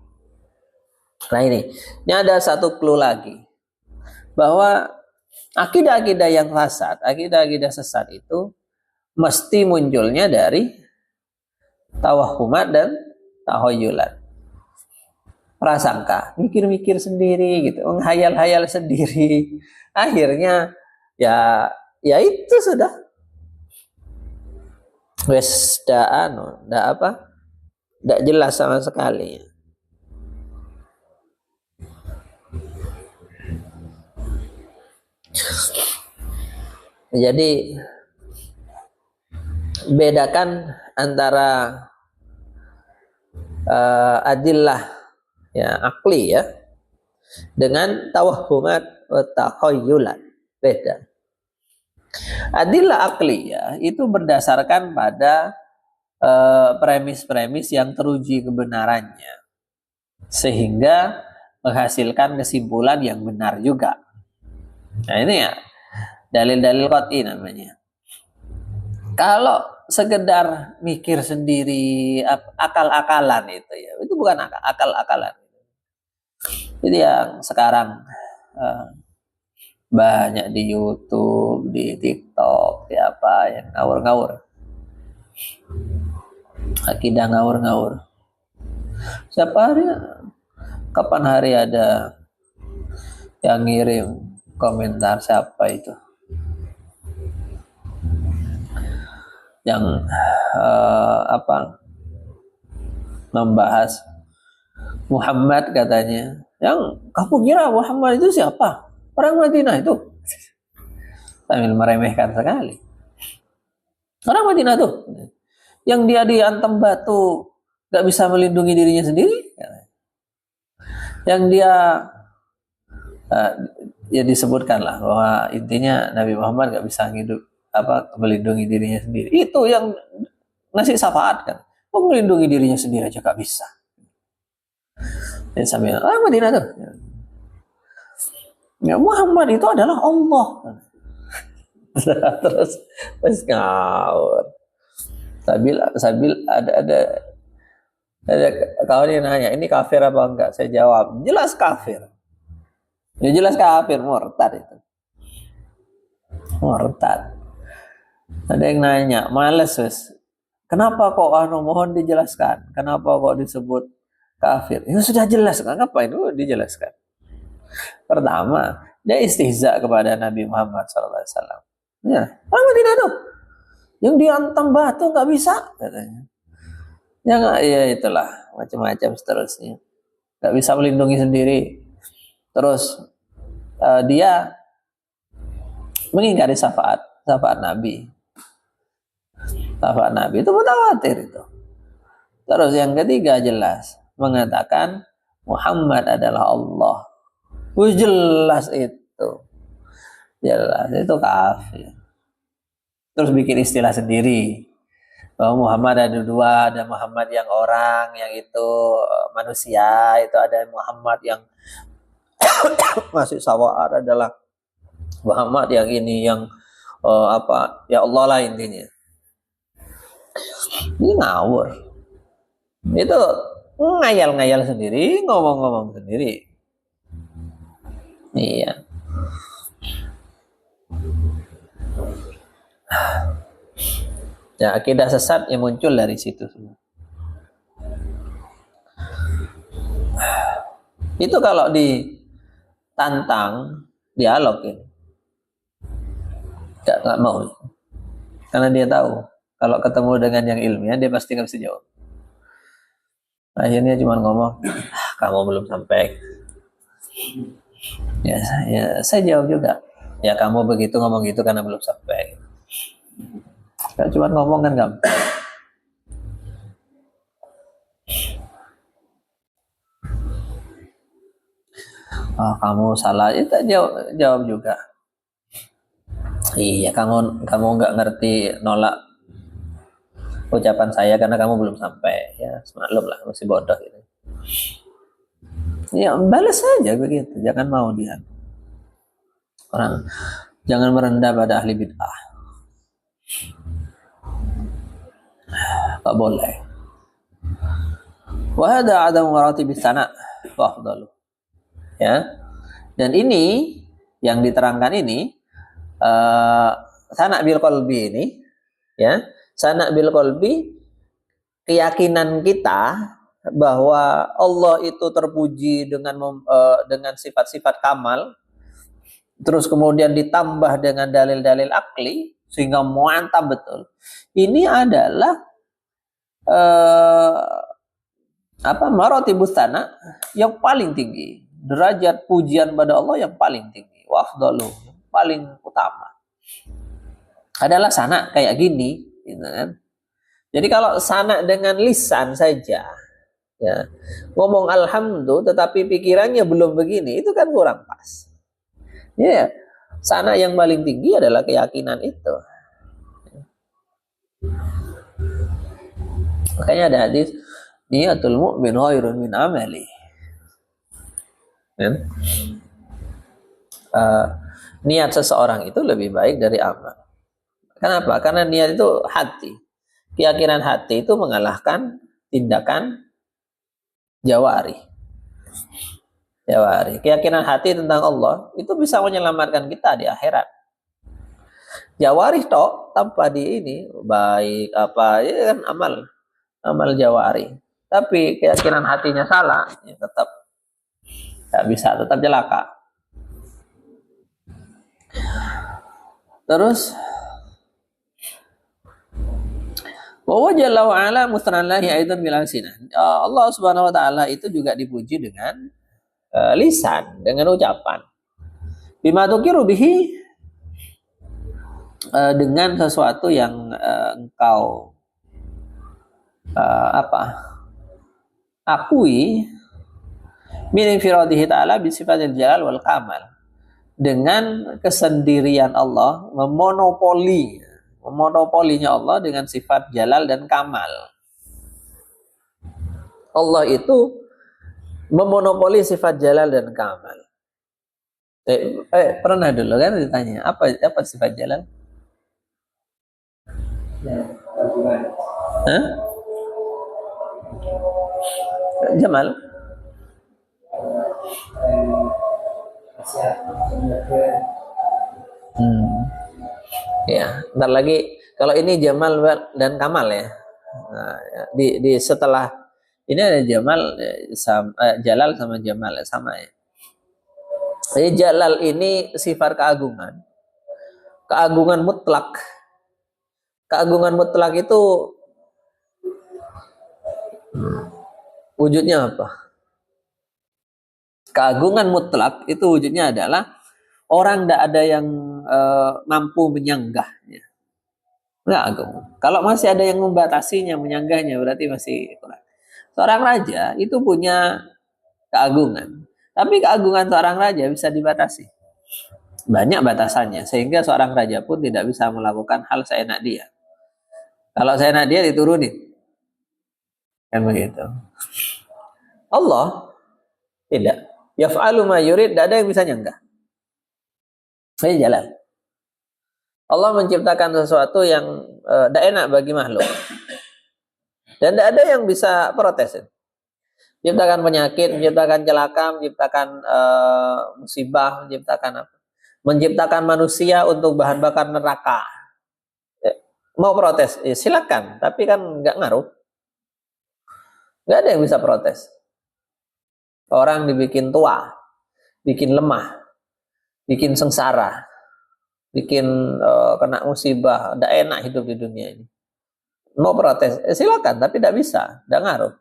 Nah ini ada satu clue lagi, bahwa akidah-akidah yang fasad, akidah-akidah sesat itu mesti munculnya dari tawahumat dan tahayyulat, prasangka, mikir-mikir sendiri gitu, menghayal-hayal sendiri, akhirnya ya itu sudah wes ndak jelas sama sekali. Jadi bedakan antara adillah ya akli ya dengan tawahumat wa tahayyulat, beda. Adillah akliyah itu berdasarkan pada premis-premis yang teruji kebenarannya, sehingga menghasilkan kesimpulan yang benar juga. Nah ini ya dalil-dalil qat'i namanya. Kalau sekedar mikir sendiri, akal-akalan itu bukan akal-akalan. Jadi yang sekarang banyak di YouTube, di TikTok, siapa yang ngawur-ngawur, akidah ngawur-ngawur. Siapa hari, kapan hari ada yang ngirim komentar, siapa itu yang membahas Muhammad, katanya, yang kamu kira Muhammad itu siapa? Orang Madinah itu, sambil meremehkan sekali. Orang Madinah tuh, yang dia diantem batu, gak bisa melindungi dirinya sendiri, yang dia ya disebutkan lah bahwa intinya Nabi Muhammad gak bisa melindungi dirinya sendiri. Itu yang ngasih syafaat kan, melindungi dirinya sendiri aja gak bisa. Dan sambil orang Madinah tuh, ya Muhammad itu adalah Allah. Terus ngawur. Sabil ada kawan yang nanya, ini kafir apa enggak? Saya jawab, jelas kafir. Ya jelas kafir, murtad itu. Murtad. Ada yang nanya, males wes. Kenapa kok mohon dijelaskan? Kenapa kok disebut kafir? Itu sudah jelas, ngapain dijelaskan? Pertama, dia istihza kepada Nabi Muhammad SAW. Ya, orang Madinah tuh, yang diantam batu nggak bisa, katanya. Ya itulah, macam-macam seterusnya. Nggak bisa melindungi sendiri. Terus dia mengingkari syafaat Nabi. Syafaat Nabi itu mutawatir itu. Terus yang ketiga jelas mengatakan Muhammad adalah Allah. Jelas itu. Jelas itu kafir. Terus bikin istilah sendiri bahwa Muhammad ada dua, ada Muhammad yang orang, yang itu manusia, itu ada Muhammad yang masih sawar, adalah Muhammad yang ini, yang ya Allah lah intinya. Ini ngawur. Itu ngayal-ngayal sendiri, ngomong-ngomong sendiri. Iya. Ya, akidah sesat yang muncul dari situ semua. Itu kalau ditantang dialog ini, nggak mau, karena dia tahu kalau ketemu dengan yang ilmiah dia pasti nggak bisa jawab. Akhirnya cuma ngomong, kamu belum sampai. Ya saya jawab juga, ya kamu begitu ngomong gitu karena belum sampai. Gak cuma ngomong kan gampang. Oh, kamu salah. Itu jawab juga. Iya, kamu nggak ngerti nolak ucapan saya karena kamu belum sampai. Ya, semaklum lah, masih bodoh gitu. Ya, balas saja begitu. Jangan mau dia. Orang jangan merendah pada ahli bid'ah. Tak boleh. Wa hada adam maratib sana wa afdalu. Ya. Dan ini yang diterangkan ini sana bil qalbi ini, ya. Sana bil qalbi, keyakinan kita bahwa Allah itu terpuji dengan sifat-sifat kamal, terus kemudian ditambah dengan dalil-dalil akli sehingga mantap betul. Ini adalah maratibus sana yang paling tinggi, derajat pujian pada Allah yang paling tinggi, wa afdalu, yang paling utama adalah sana kayak gini, gitu kan. Jadi kalau sana dengan lisan saja, ya, ngomong alhamdulillah tetapi pikirannya belum begini, itu kan kurang pas. Ya, sana yang paling tinggi adalah keyakinan itu. Makanya ada hadis, niyatul mu'min khairun min amali. Ya. Niat seseorang itu lebih baik dari amal. Kenapa? Karena niat itu hati. Keyakinan hati itu mengalahkan tindakan jawari. Keyakinan hati tentang Allah itu bisa menyelamatkan kita di akhirat. Jawari tok tanpa di ini baik apa ya kan amal jawari. Tapi keyakinan hatinya salah, ya tetap tidak bisa, tetap celaka. Terus wa jalla wa ala musnalahi aidan bil alsinah. Allah Subhanahu wa taala itu juga dipuji dengan lisan, dengan ucapan. Bima tukiru bihi, dengan sesuatu yang engkau akui min infiradihi ta'ala bi sifatil jalal wal kamal, dengan kesendirian Allah, memonopolinya Allah dengan sifat jalal dan kamal. Allah itu memonopoli sifat jalal dan kamal. Pernah dulu kan ditanya apa sifat jalal? Hah? Jamal? Ya, ntar lagi kalau ini Jamal dan Kamal ya. Nah, di setelah ini ada Jamal Jalal sama Jamal sama ya. Jadi Jalal ini sifat keagungan. Keagungan mutlak. Keagungan mutlak itu wujudnya apa? Keagungan mutlak itu wujudnya adalah orang tidak ada yang mampu menyanggahnya. Nggak agung. Kalau masih ada yang membatasinya, menyanggahnya, berarti masih kurang. Seorang raja itu punya keagungan. Tapi keagungan seorang raja bisa dibatasi. Banyak batasannya. Sehingga seorang raja pun tidak bisa melakukan hal seenak dia. Kalau seenak dia diturunin. Kan begitu. Allah tidak. Yaf'alu ma yurid, tidak ada yang bisa nyanggah. Saya jalan. Allah menciptakan sesuatu yang tidak enak bagi makhluk. Dan tidak ada yang bisa protes. Menciptakan penyakit, menciptakan celaka, menciptakan musibah, menciptakan apa? Menciptakan manusia untuk bahan bakar neraka. Mau protes, silakan. Tapi kan nggak ngaruh. Nggak ada yang bisa protes. Orang dibikin tua, bikin lemah, bikin sengsara, bikin kena musibah, tidak enak hidup di dunia ini. Mau protes, silakan, tapi tidak bisa, tidak ngaruh.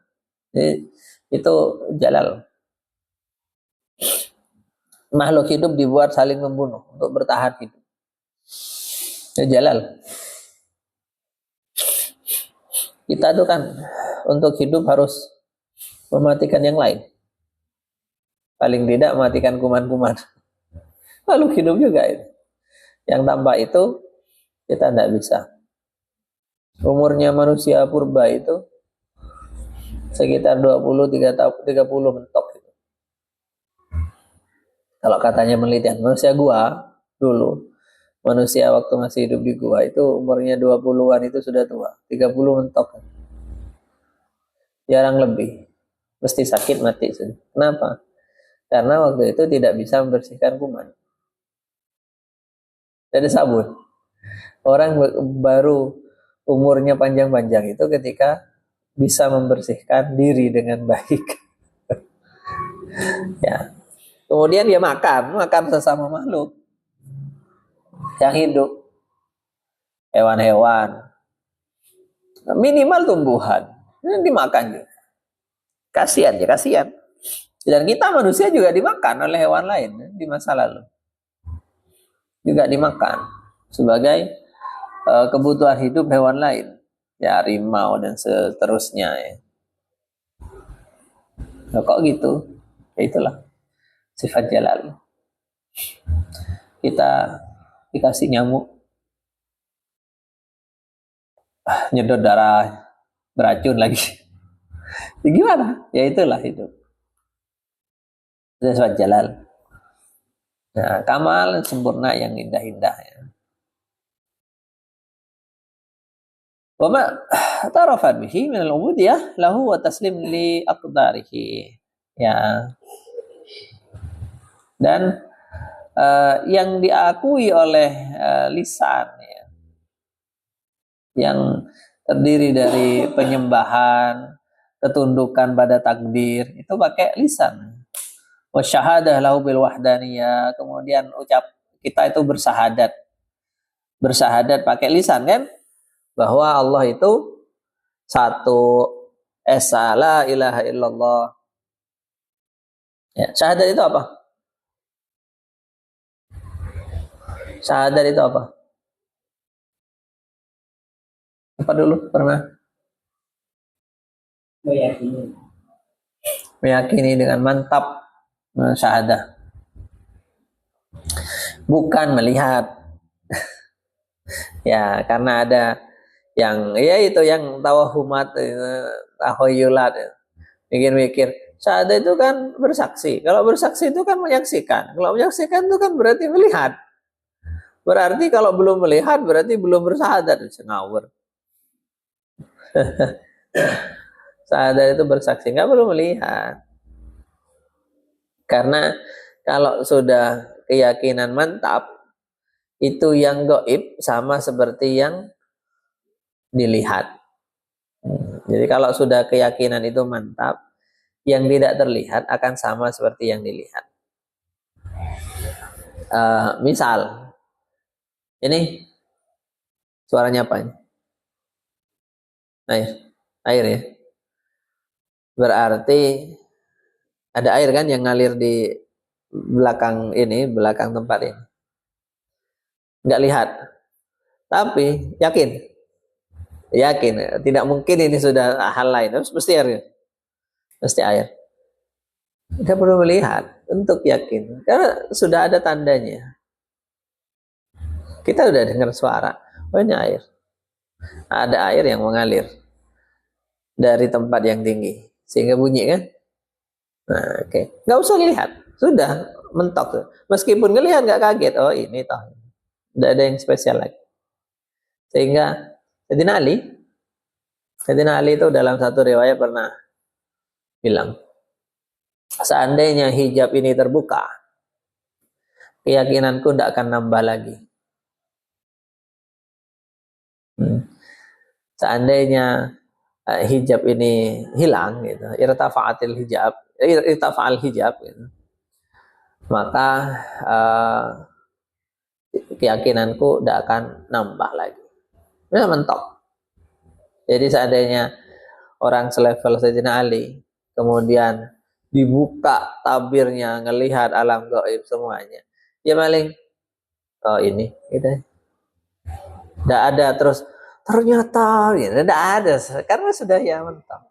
Jadi, itu jalal. Makhluk hidup dibuat saling membunuh untuk bertahan hidup. Itu jalal. Kita itu kan untuk hidup harus mematikan yang lain. paling tidak matikan kuman-kuman. Lalu hidup juga itu. Yang tanpa itu kita tidak bisa. Umurnya manusia purba itu sekitar 30 mentok. Kalau katanya penelitian, manusia gua dulu, manusia waktu masih hidup di gua itu umurnya 20-an itu sudah tua, 30 mentok. Jarang lebih. Mesti sakit mati. Kenapa? Karena waktu itu tidak bisa membersihkan kuman. Dari sabun. Orang baru umurnya panjang-panjang itu ketika bisa membersihkan diri dengan baik. Ya. Kemudian dia makan sesama makhluk yang hidup, hewan-hewan, minimal tumbuhan, ini dimakan juga. Kasihan. Dan kita manusia juga dimakan oleh hewan lain di masa lalu, juga dimakan sebagai kebutuhan hidup hewan lain, ya harimau dan seterusnya. Ya. Nah, kok gitu? Ya, itulah sifat jalal. Kita dikasih nyamuk, nyedot darah, beracun lagi. Ya gimana? Ya itulah hidup. Itu sifat jalal. Nah, kamal sempurna yang indah-indah. Ya. Wa ma tarafat bihi min al-ubudiyah lahu wa taslim li aqdarihi. Ya. Dan yang diakui oleh lisan, ya, yang terdiri dari penyembahan, ketundukan pada takdir, itu pakai lisan. Wa syahadah lahu bil wahdaniyah, kemudian kita itu bersahadat pakai lisan kan, bahwa Allah itu satu, esa, la ilaha illallah. Ya, syahadat itu apa? Syahadat itu apa? Apa dulu pernah? Meyakini dengan mantap syahadah. Bukan melihat. Ya, karena ada yang ya itu yang tawahumat, tahoyulat, mikir-mikir. Syahadat itu kan bersaksi. Kalau bersaksi itu kan menyaksikan. Kalau menyaksikan itu kan berarti melihat. Berarti kalau belum melihat berarti belum bersyahadat. Ngawur. Syahadat itu bersaksi, nggak perlu melihat. Karena kalau sudah keyakinan mantap, itu yang gaib sama seperti yang dilihat. Jadi kalau sudah keyakinan itu mantap, yang tidak terlihat akan sama seperti yang dilihat. Misal, ini suaranya apa ini? Air ya. Berarti ada air kan yang ngalir di belakang tempat ini. Nggak lihat, tapi yakin, tidak mungkin ini sudah hal lain, mesti air, Tidak perlu melihat untuk yakin, karena sudah ada tandanya. Kita udah dengar suara, oh ini air, ada air yang mengalir dari tempat yang tinggi sehingga bunyi kan. Nah, oke. Nggak usah lihat, sudah mentok. Meskipun ngelihat nggak kaget, oh ini toh, tidak ada yang spesial lagi. Sehingga Sayyidina Ali itu dalam satu riwayat pernah bilang, seandainya hijab ini terbuka, keyakinanku tidak akan nambah lagi. Seandainya hijab ini hilang, gitu, irtafa'al hijab, gitu, maka keyakinanku tidak akan nambah lagi. Ini mentok. Jadi seandainya orang selevel Sayyidina Ali, kemudian dibuka tabirnya, ngelihat alam gaib semuanya, ya paling, oh ini, gitu. Tidak ada terus ternyata, gitu. Tidak ada, karena sudah ya mentok.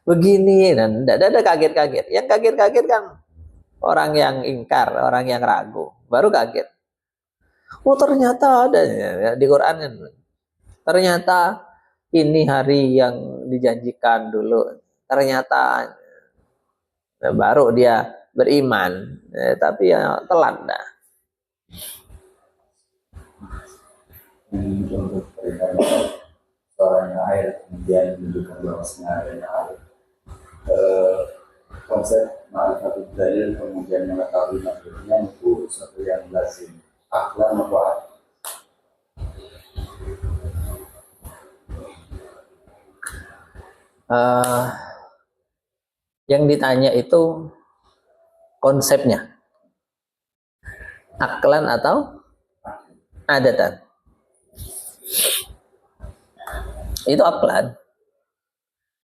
Begini dan tidak ada kaget-kaget. Yang kaget-kaget kan orang yang ingkar, orang yang ragu, baru kaget. Oh ternyata ada ya, di Quran kan. Ternyata ini hari yang dijanjikan dulu. Ternyata baru dia beriman. Tapi ya telat dah. Untuk peringatan suaranya air, kemudian menunjukkan bahwasanya adanya air. Konsep ma'rifatul dalil kemudian mengetahui maksudnya itu sesuatu yang lazim. Aklan atau yang ditanya itu konsepnya, aklan atau adatan. Itu aklan.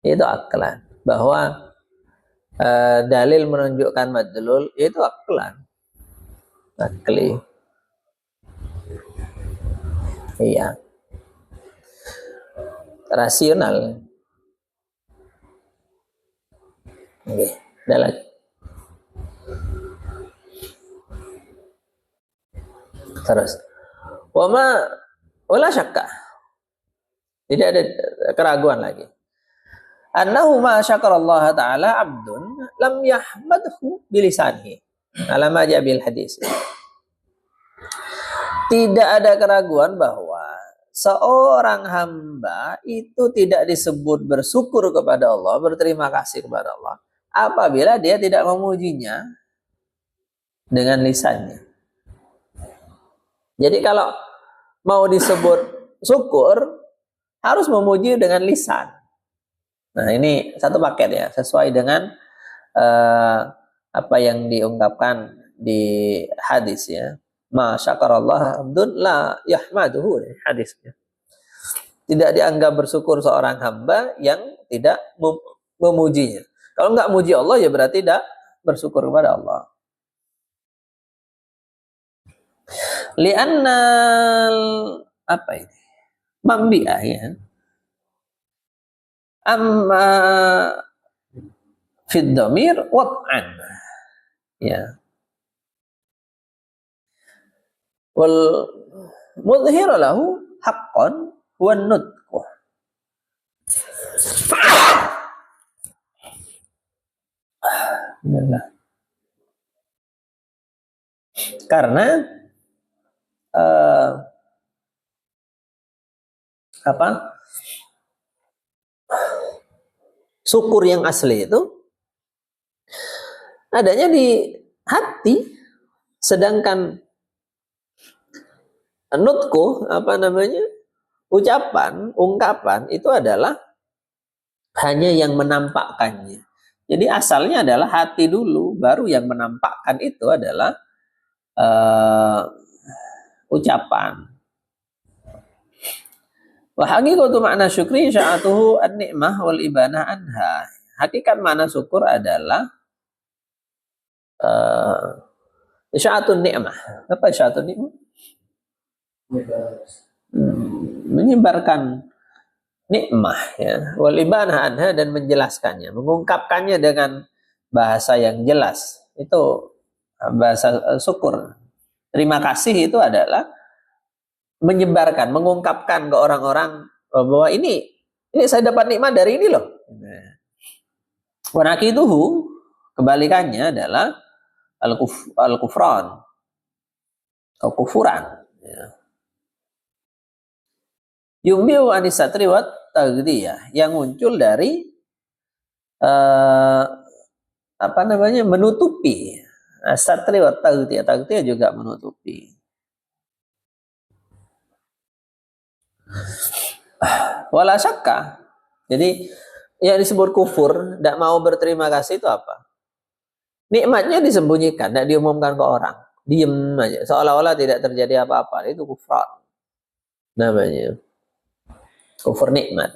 Itu aklan. Bahwa dalil menunjukkan madlul itu aklan. Akli. Iya. Rasional. Oke, ada lagi. Terus. Wala syakka. Tidak ada keraguan lagi. Annahu ma syakarallaha ta'ala abdun lam yahmadhu bilisanihi. Alama jabil hadis. Tidak ada keraguan bahwa seorang hamba itu tidak disebut bersyukur kepada Allah, berterima kasih kepada Allah, apabila dia tidak memujinya dengan lisannya. Jadi kalau mau disebut syukur, harus memuji dengan lisan. Nah ini satu paket ya, sesuai dengan apa yang diungkapkan di hadis ya. Ma syakarallah abdun la yahmaduhu, hadisnya. Tidak dianggap bersyukur seorang hamba yang tidak memujinya. Kalau nggak muji Allah ya berarti tidak bersyukur kepada Allah. Li'annal apa ini? Mambi'ah ya. Amma fid dhamir wat'an. Ya. Wal mudhhir lahu haqqan huwa nutqu. Karena syukur yang asli itu adanya di hati, sedangkan nutku ucapan, ungkapan itu adalah hanya yang menampakkannya. Jadi asalnya adalah hati dulu, baru yang menampakkan itu adalah ucapan. Wa haqiqatu makna syukri sya'atuhu an-ni'mah wal ibanah anha. Hakikat makna syukur adalah sya'atun ni'mah. Apa sya'atun ni'mah? Menyebarkan nikmah ya, wal ibanah anha, dan menjelaskannya, mengungkapkannya dengan bahasa yang jelas. Itu bahasa syukur. Terima kasih itu adalah menyebarkan, mengungkapkan ke orang-orang bahwa ini saya dapat nikmat dari ini loh. Wanaqiduhu, kebalikannya adalah al-kufran atau kufuran. Yumbiu anisatri wa taghdiyah, yang muncul dari menutupi. Satri wa taghdiyah, taghdiyah juga menutupi. Wala syakka. Jadi yang disebut kufur, tidak mau berterima kasih itu apa? Nikmatnya disembunyikan, tidak diumumkan ke orang, diem aja, seolah-olah tidak terjadi apa-apa. Itu kufran namanya, kufur nikmat.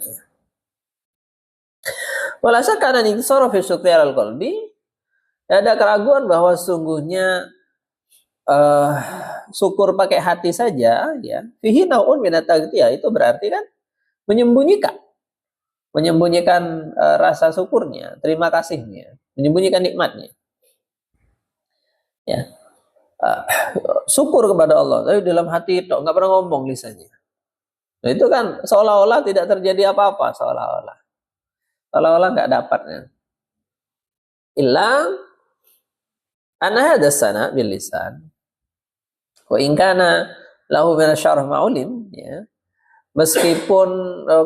Wala syakka an intisara fi syukri alal qalbi. Ada keraguan bahwa sungguhnya syukur pakai hati saja ya, fihi naun min at-taghtiyah, itu berarti kan menyembunyikan rasa syukurnya, terima kasihnya, menyembunyikan nikmatnya. Ya, uh, syukur kepada Allah, tapi dalam hati itu nggak pernah ngomong lisannya. Nah, itu kan seolah-olah tidak terjadi apa-apa, seolah-olah nggak dapatnya. Illa anna hadha sana bil lisan wa in kana lahu min asyarah ma'ulim, ya. Meskipun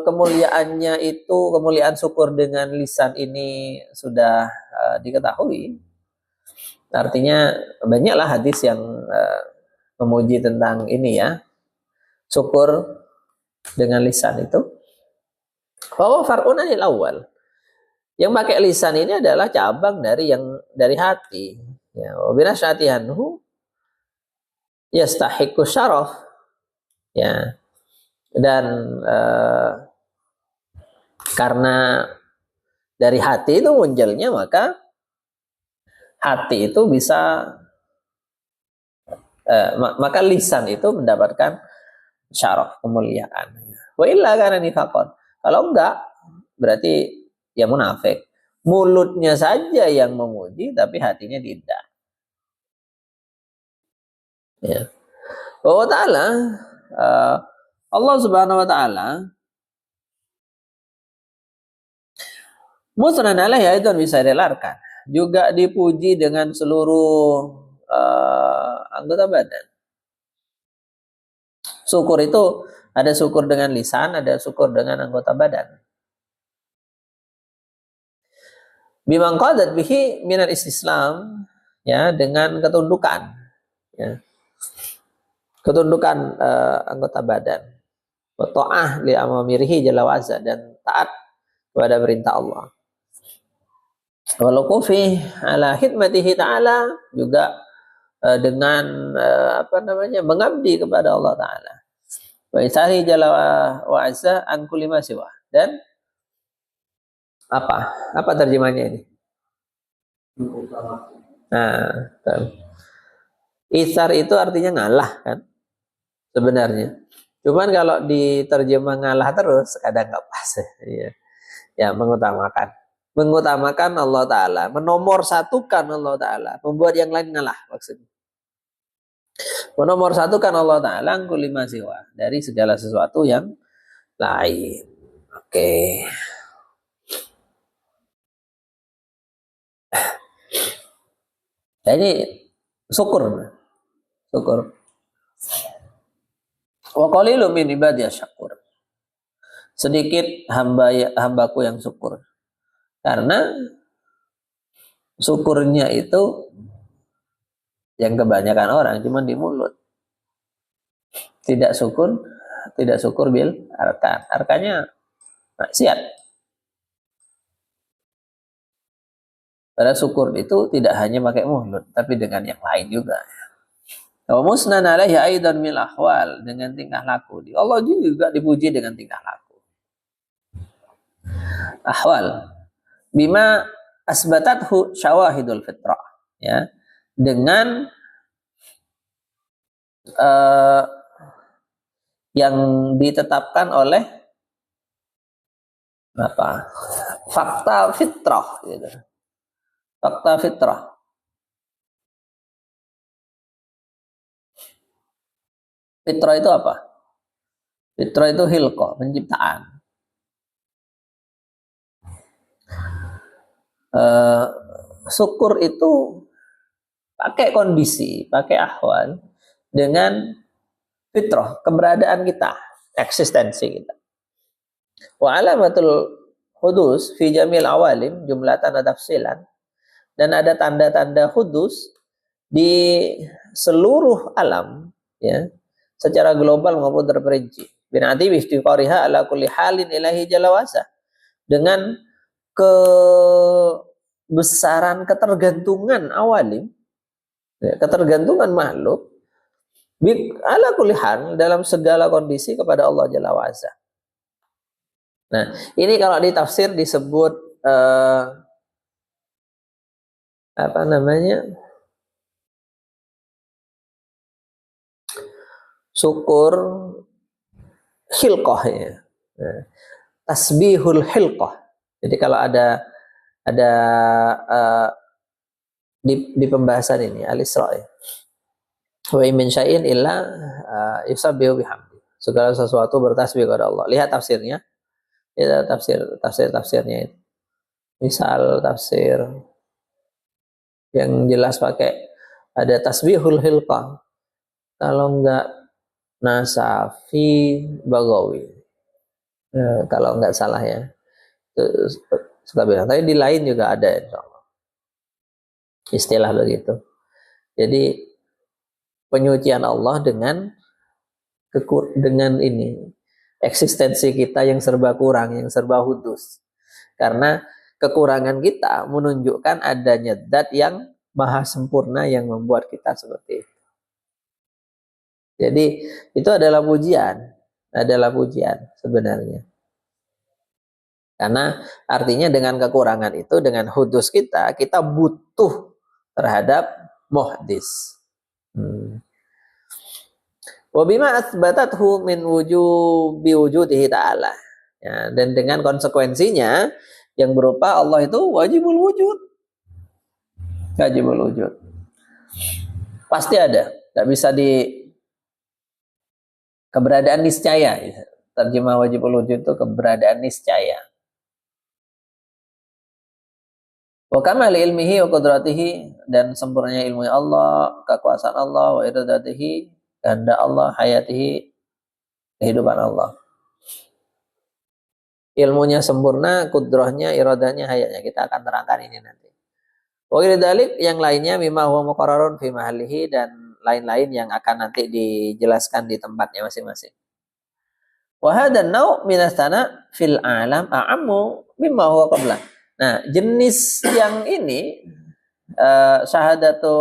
kemuliaannya itu, kemuliaan syukur dengan lisan ini sudah diketahui, artinya banyaklah hadis yang memuji tentang ini, ya, syukur dengan lisan itu. Bahwa far'un anil awal, yang pakai lisan ini adalah cabang dari hati, ya. Wa binasyatihanhu yastahiqu syaraf, ya. Dan karena dari hati itu munculnya, maka hati itu bisa maka lisan itu mendapatkan syaraf, kemuliaan. Wa illa kana nifaqan. Kalau enggak, berarti ya munafik. Mulutnya saja yang memuji tapi hatinya tidak. Ya. Bahwa ta'ala Allah Subhanahu wa taala musnan alaihi itu bisa dilarkan, juga dipuji dengan seluruh anggota badan. Syukur itu ada syukur dengan lisan, ada syukur dengan anggota badan. Bimang qadat bihi minal istislam, ya, dengan ketundukan, ya. Ketundukan anggota badan. Wa ta'ah li amamirihi jalla wa azza, dan taat kepada perintah Allah. Waluqufi ala khidmatihi ta'ala, juga dengan mengabdi kepada Allah Ta'ala. Wa isahi jalla wa azza an kulli ma siwa. Dan apa terjemahnya ini? Nah, isar itu artinya ngalah, kan, sebenarnya. Cuman kalau diterjemah ngalah terus kadang nggak pas, ya. Ya, mengutamakan Allah Ta'ala, menomorsatukan Allah Ta'ala, membuat yang lain ngalah maksudnya. Menomorsatukan Allah Ta'ala kulli ma siwa, dari segala sesuatu yang lain. Oke. Nah, ini syukur. Wa qalilun min ibadiyas syakur. Sedikit hambaku yang syukur. Karena syukurnya itu yang kebanyakan orang cuma di mulut. Tidak syukur bil arkan. Arkannya maksiat. Pada syukur itu tidak hanya pakai mulut, tapi dengan yang lain juga. Wa musnan alaihi aidan mil ahwal, dengan tingkah laku. Allah juga dipuji dengan tingkah laku. Ahwal bima asbatathu syawahidul fitrah, ya, dengan yang ditetapkan oleh fakta fitrah, gitu. Fakta fitrah. Fitrah itu apa? Fitrah itu hilqah, penciptaan. Syukur itu pakai kondisi, pakai ahwal dengan fitrah, keberadaan kita, eksistensi kita. Wa alamatul hudus fi jamil awalim jumlatan wa tafsilan, dan ada tanda-tanda hudus di seluruh alam, ya, secara global maupun terperinci. Binati biftiqariha ala kulli halin ilahi jalla wasa, dengan kebesaran ketergantungan awalim, ya, ketergantungan makhluk ala kulli hal, dalam segala kondisi kepada Allah jalla wasa. Nah, ini kalau ditafsir disebut syukur hilqah, ya. Tasbihul hilqah. Jadi kalau ada di pembahasan ini Al-Isra. Wa in min syai'in illa yusabbihu bihamdi. Segala sesuatu bertasbih kepada Allah. Lihat tafsirnya. Lihat tafsirnya itu. Misal tafsir yang jelas pakai ada tasbihul hilqah. Kalau enggak Nasafi Bagawi. Kalau enggak salah ya. Suka bilang. Tapi di lain juga ada insyaallah. Istilah begitu. Jadi penyucian Allah dengan ini eksistensi kita yang serba kurang, yang serba hudus. Karena kekurangan kita menunjukkan adanya zat yang maha sempurna yang membuat kita seperti itu. Jadi itu adalah pujian sebenarnya. Karena artinya dengan kekurangan itu, dengan hudus kita butuh terhadap muhdis. Wa bima atsbatathu min wujudihi ta'ala. Ya, dan dengan konsekuensinya yang berupa Allah itu wajibul wujud. Wajibul wujud. Pasti ada. Tidak bisa keberadaan niscaya. Terjemah wajibul wujud itu keberadaan niscaya. Wa kamali ilmihi wa qudratihi, dan sempurnanya ilmu Allah, kekuasaan Allah, wa iradatihi, kehendak Allah, hayatihi, kehidupan Allah. Ilmunya sempurna, kudrahnya, iradahnya, hayatnya. Kita akan terangkan ini nanti. Wa dzalik, yang lainnya mimma huwa muqarrarun fi mahallihi, dan lain-lain yang akan nanti dijelaskan di tempatnya masing-masing. Wa hadan nau' minas sana fil alam a'ammu mimma huwa qabla. Nah, jenis yang ini syahadatu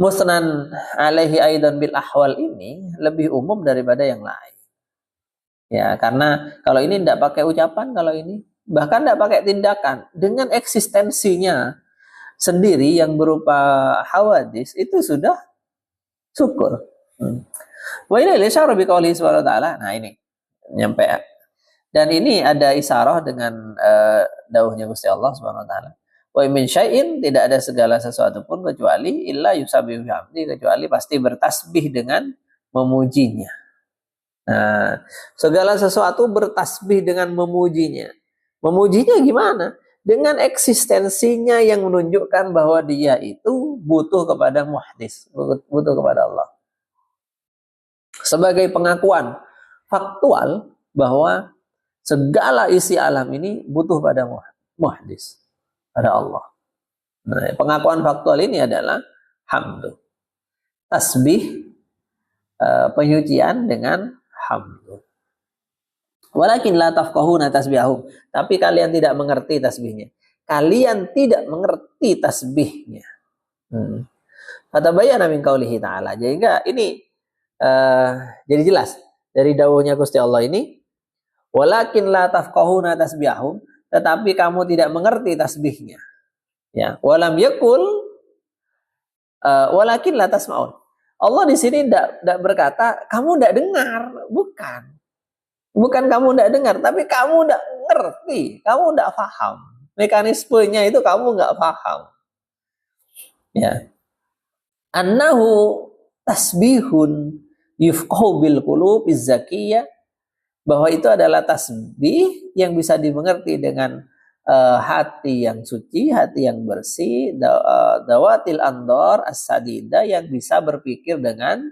musnan alaihi aidan bil ahwal ini lebih umum daripada yang lain. Ya, karena kalau ini tidak pakai ucapan, kalau ini bahkan tidak pakai tindakan, dengan eksistensinya sendiri yang berupa hawadis itu sudah syukur. Wa ini isyarah bi qouli subhanahu wa ta'ala. Nah, ini nyampe. Dan ini ada isyarah dengan dauhnya Gusti Allah Subhanahu wa taala. Wa min syai'in, tidak ada segala sesuatu pun kecuali illa yusabbihu bihamdi, kecuali pasti bertasbih dengan memujinya. Nah, segala sesuatu bertasbih dengan memujinya. Memujinya gimana? Dengan eksistensinya yang menunjukkan bahwa dia itu butuh kepada muhdis, butuh kepada Allah. Sebagai pengakuan faktual bahwa segala isi alam ini butuh pada muhdis, pada Allah. Nah, pengakuan faktual ini adalah hamdu. Tasbih, penyucian dengan hamdu. Walakin la tafqahuna tasbihahum. Tapi kalian tidak mengerti tasbihnya. Kalian tidak mengerti tasbihnya. Fatabayyana min qaulihi ta'ala. Jadi ini jadi jelas dari dawuhnya Gusti Allah ini. Walakin la tafqahuna tasbihahum, tetapi kamu tidak mengerti tasbihnya. Ya, walam yakul walakin la tasmaun. Allah di sini tidak berkata kamu tidak dengar, bukan. Bukan kamu tidak dengar, tapi kamu tidak ngerti, kamu tidak paham. Mekanismenya itu kamu nggak paham. Ya. Annahu tasbihun yufqahu bil qulubiz zakiyah, bahwa itu adalah tasbih yang bisa dimengerti dengan hati yang suci, hati yang bersih, dawatil andor as-sadida, yang bisa berpikir dengan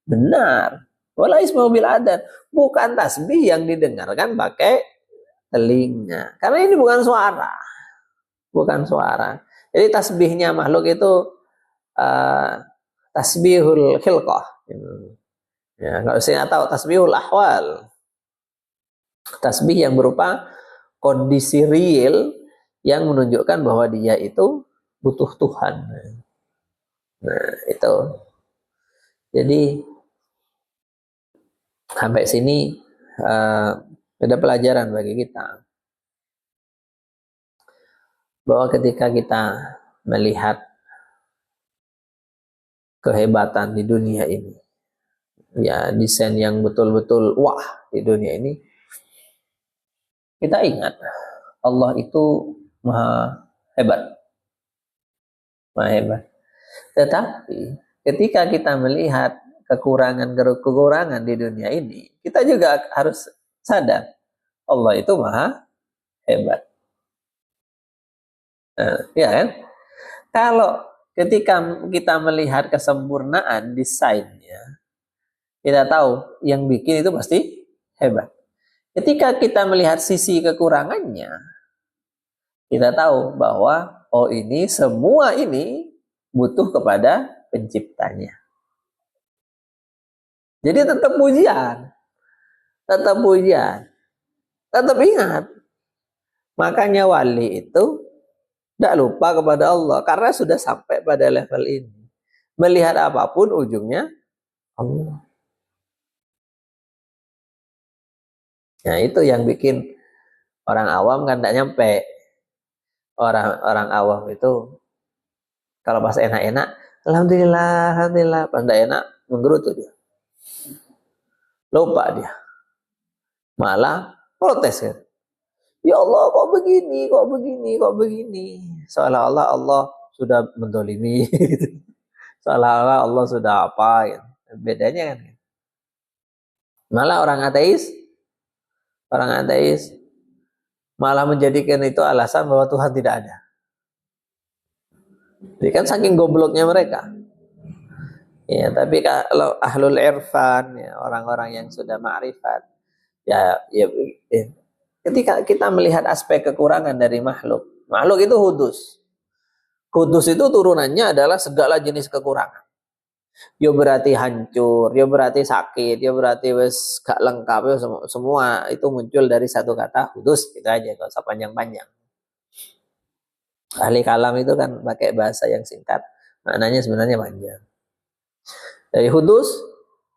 benar. Wala ismu bil adan, bukan tasbih yang didengarkan pakai telinga, karena ini bukan suara, bukan suara. Jadi tasbihnya makhluk itu tasbihul khilqah. Ya, kalau saya tahu tasbihul ahwal, tasbih yang berupa kondisi real yang menunjukkan bahwa dia itu butuh Tuhan. Nah, itu. Jadi sampai sini ada pelajaran bagi kita bahwa ketika kita melihat kehebatan di dunia ini, ya desain yang betul-betul wah di dunia ini, kita ingat Allah itu maha hebat, maha hebat. Tetapi ketika kita melihat kekurangan di dunia ini, kita juga harus sadar Allah itu maha hebat. Nah, ya kan? Kalau ketika kita melihat kesempurnaan desainnya, kita tahu yang bikin itu pasti hebat. Ketika kita melihat sisi kekurangannya, kita tahu bahwa oh ini semua ini butuh kepada penciptanya. Jadi tetap pujian, tetap ingat. Makanya wali itu tidak lupa kepada Allah karena sudah sampai pada level ini. Melihat apapun ujungnya Allah. Nah itu yang bikin orang awam kan tidak nyampe. Orang awam itu kalau pas enak-enak, alhamdulillah, pas tidak enak menggerutu dia, lupa dia, malah protes kan. Ya Allah kok begini, seolah-olah Allah sudah mendolimi, seolah-olah Allah sudah apa, gitu. Bedanya kan. Malah orang ateis malah menjadikan itu alasan bahwa Tuhan tidak ada. Jadi kan saking gobloknya mereka. Ya, tapi kalau ahlul irfan, ya, orang-orang yang sudah ma'rifat, ya, ketika kita melihat aspek kekurangan dari makhluk itu hudus. Hudus itu turunannya adalah segala jenis kekurangan. Ya berarti hancur, ya berarti sakit, ya berarti wes gak lengkap, ya semua itu muncul dari satu kata hudus, gitu aja, gak usah panjang-panjang. Ahli kalam itu kan pakai bahasa yang singkat, maknanya sebenarnya panjang. Dari hudus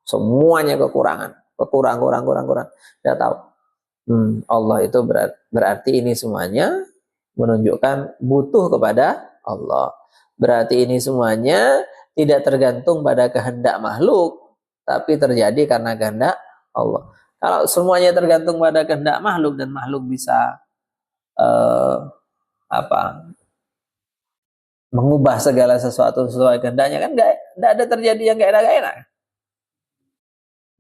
semuanya kekurangan. Dia tahu. Allah itu berarti ini semuanya menunjukkan butuh kepada Allah. Berarti ini semuanya tidak tergantung pada kehendak makhluk, tapi terjadi karena kehendak Allah. Kalau semuanya tergantung pada kehendak makhluk dan makhluk bisa mengubah segala sesuatu sesuai kehendaknya, kan nggak ada terjadi yang nggak enak.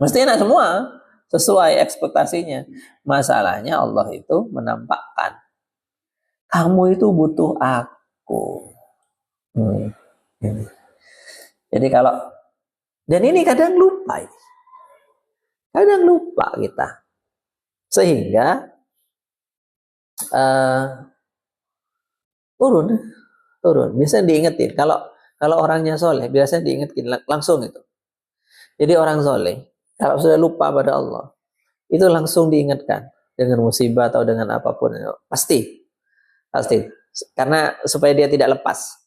Mesti enak semua sesuai ekspektasinya. Masalahnya Allah itu menampakkan kamu itu butuh aku. Jadi kalau, dan ini kadang lupa kita, sehingga turun biasanya diingetin. Kalau orangnya soleh biasanya diingetin langsung itu. Jadi orang soleh kalau sudah lupa pada Allah itu langsung diingatkan dengan musibah atau dengan apapun, pasti karena supaya dia tidak lepas.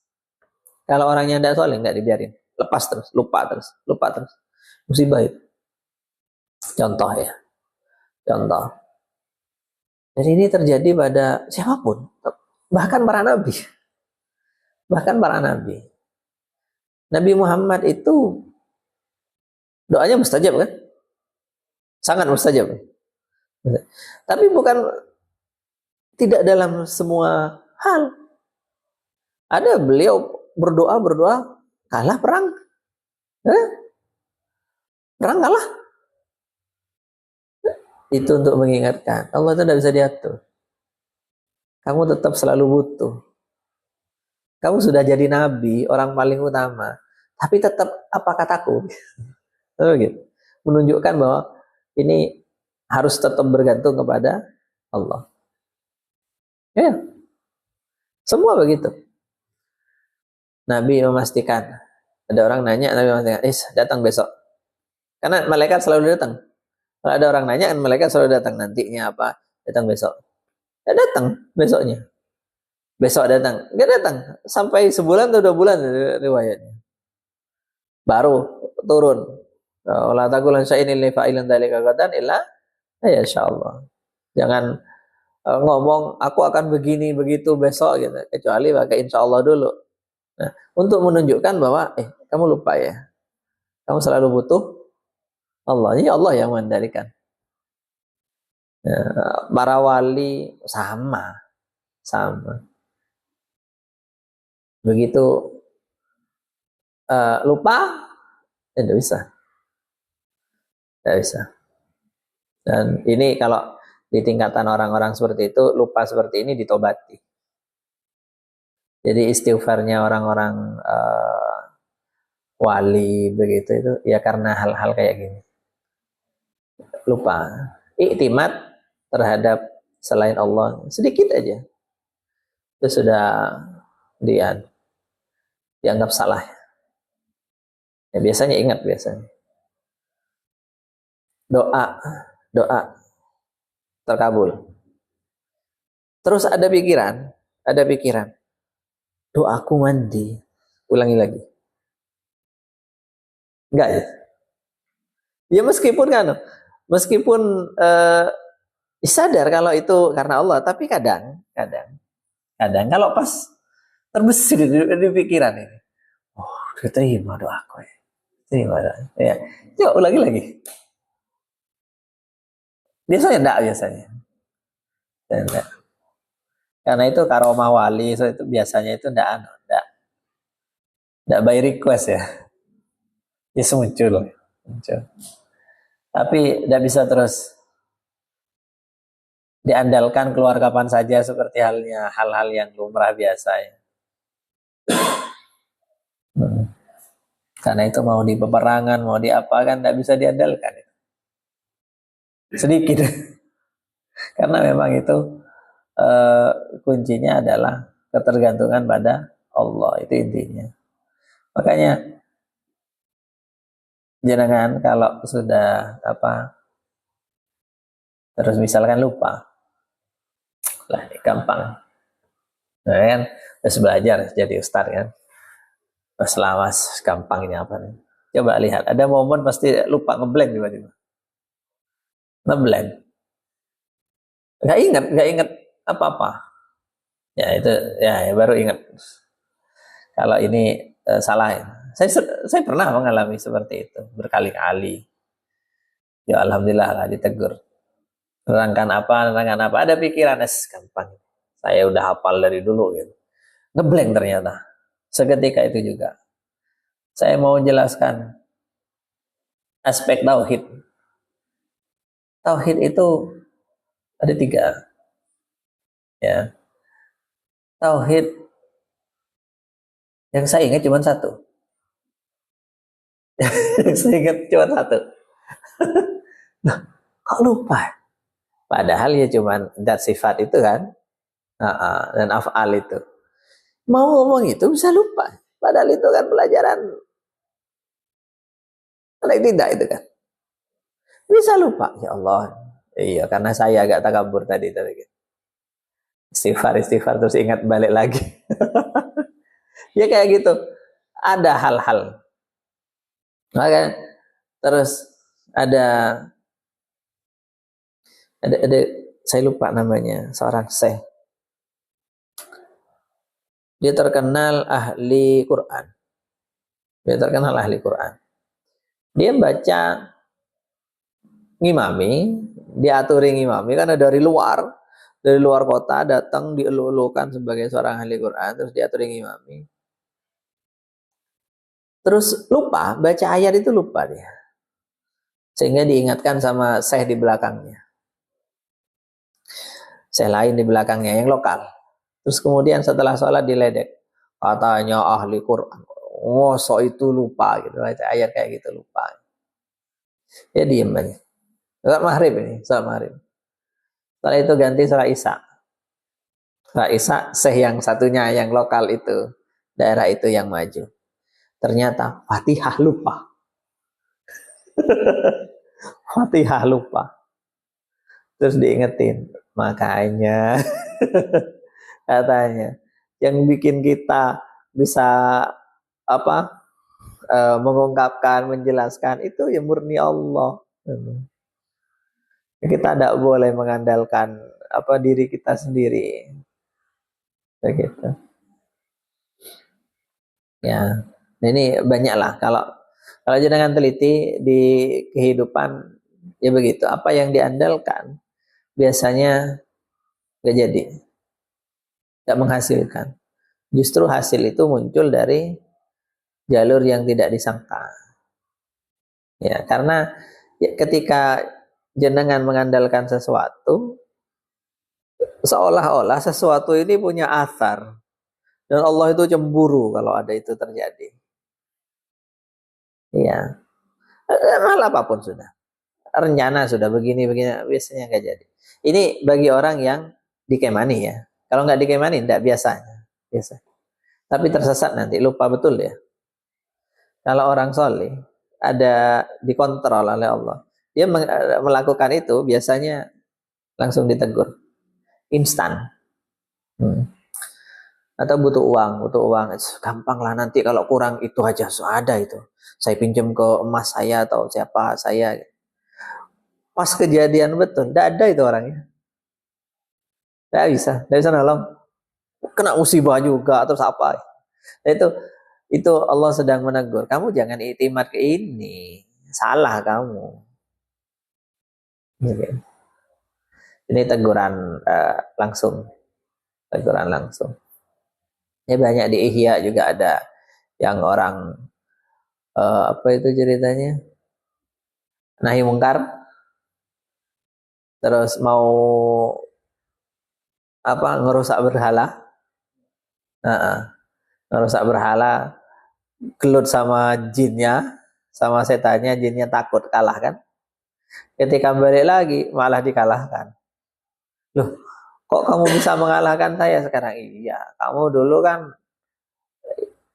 Kalau orangnya tidak soleh nggak dibiarin, lepas terus, lupa terus musibah itu. Contoh. Dan ini terjadi pada siapapun, bahkan para nabi. Nabi Muhammad itu doanya mustajab kan? Sangat mustajab. Tapi bukan tidak dalam semua hal. Ada beliau berdoa kalah perang. Perang kalah. Itu untuk mengingatkan Allah itu tidak bisa diatur. Kamu tetap selalu butuh. Kamu sudah jadi nabi, orang paling utama, tapi tetap apa kataku? Gitu. Menunjukkan bahwa ini harus tetap bergantung kepada Allah. Ya, semua begitu. Nabi memastikan. Ada orang nanya, Nabi memastikan, datang besok. Karena malaikat selalu datang. Kalau ada orang nanya, malaikat selalu datang. Nantinya apa? Datang besok. Ya datang besoknya. Besok datang. Nggak datang. Sampai sebulan atau 2 bulan riwayatnya. Baru turun. La taqulan syai'in li fa'ilin dzalika gadan illa ya insyaallah. Jangan ngomong aku akan begini begitu besok gitu, kecuali pakai insyaallah dulu. Nah, untuk menunjukkan bahwa kamu lupa ya. Kamu selalu butuh Allah. Ini Allah yang mengendalikan. Para wali sama. Begitu lupa, tidak bisa, tidak bisa. Dan ini kalau di tingkatan orang-orang seperti itu, lupa seperti ini ditobati. Jadi istighfarnya orang-orang wali begitu itu ya karena hal-hal kayak gini. Lupa, iktimat terhadap selain Allah sedikit aja, itu sudah dianggap salah. Ya, biasanya ingat biasanya. Doa terkabul. Terus ada pikiran, doaku mandi. Ulangi lagi. Enggak ya? Ya meskipun sadar kalau itu karena Allah, tapi kadang kalau pas terbesit di pikiran ini, oh, diterima doaku ya. Terima doa. Ya. Coba ulangi lagi. Biasanya enggak. Karena itu karomah wali, so itu biasanya itu enggak by request ya. Ya muncul. Tapi tidak bisa terus diandalkan keluar kapan saja seperti halnya hal-hal yang lumrah biasa ya. Karena itu mau di peperangan, mau di apa kan tidak bisa diandalkan. Sedikit. Karena memang itu kuncinya adalah ketergantungan pada Allah, itu intinya. Makanya jangan kalau sudah terus misalkan lupa, lah ini gampang. Nah kan harus belajar jadi ustaz kan. Pas lawas gampangnya apa nih? Coba lihat, ada momen pasti lupa ngeblank tiba-tiba. Ngeblank. Gak ingat apa-apa. Ya itu ya baru ingat. Kalau ini salah ya. Saya pernah mengalami seperti itu berkali-kali. Ya alhamdulillah lah ditegur. Nerangkan apa, ada pikiran gampang. Saya udah hafal dari dulu gitu. Ngeblank ternyata. Seketika itu juga. Saya mau jelaskan aspek tauhid. Tauhid itu ada 3. Ya. Tauhid yang saya ingat cuma 1. Saya ingat cuma 1. Nah, kok lupa? Padahal ya cuma dat sifat itu kan. Dan af'al itu. Mau ngomong itu bisa lupa. Padahal itu kan pelajaran tidak itu kan. Bisa lupa. Ya Allah. Iya, karena saya agak takabur tadi. Istighfar terus ingat balik lagi. Ya kayak gitu. Ada hal-hal. Maka terus ada saya lupa namanya, seorang syekh. Dia terkenal ahli Quran. Dia baca ngimami, diaturi ngimami karena dari luar kota datang dielu-elukan sebagai seorang ahli Quran, terus diaturi ngimami. Terus lupa, baca ayat itu lupa dia. Sehingga diingatkan sama syekh di belakangnya. Syekh lain di belakangnya yang lokal. Terus kemudian setelah sholat diledek. Katanya ahli Quran. Oh, so itu lupa gitu. Baca ayat kayak gitu lupa. Ya diem aja. Salat maghrib. Setelah itu ganti surah Isya. Surah Isya, syekh yang satunya yang lokal itu, daerah itu yang maju. Ternyata Fatihah lupa. Fatihah lupa. Terus diingetin. Makanya katanya yang bikin kita bisa mengungkapkan, menjelaskan itu ya murni Allah. Kita tidak boleh mengandalkan diri kita sendiri. Begitu. Ya, ini banyak lah. Kalau jenengan teliti di kehidupan ya begitu. Apa yang diandalkan biasanya gak jadi, gak menghasilkan. Justru hasil itu muncul dari jalur yang tidak disangka. Ya, karena ketika jenengan mengandalkan sesuatu, seolah-olah sesuatu ini punya athar. Dan Allah itu cemburu kalau ada itu terjadi. Iya. Hal apapun sudah. Rencana sudah begini-begini, biasanya nggak jadi. Ini bagi orang yang dikemani ya. Kalau nggak dikemani, tidak biasanya. Biasa. Tapi tersesat nanti, lupa betul ya. Kalau orang soleh, ada dikontrol oleh Allah. Dia melakukan itu, biasanya langsung ditegur. Instan. Atau butuh uang. Gampang lah nanti kalau kurang itu aja, ada itu. Saya pinjam ke emas saya atau siapa saya. Pas kejadian betul, tidak ada itu orangnya. Tidak bisa nolong. Kena musibah juga, terus apa. Nah, itu Allah sedang menegur. Kamu jangan iktimat ke ini. Salah kamu. Ini teguran langsung. Teguran langsung. Ya banyak di Ihya juga ada yang orang apa itu ceritanya? Nahi mungkar. Terus mau apa ngerusak berhala. Ngerusak berhala, gelut sama jinnya, sama setannya, jinnya takut kalah kan. Ketika balik lagi malah dikalahkan. Loh, kok kamu bisa mengalahkan saya sekarang? Iya, kamu dulu kan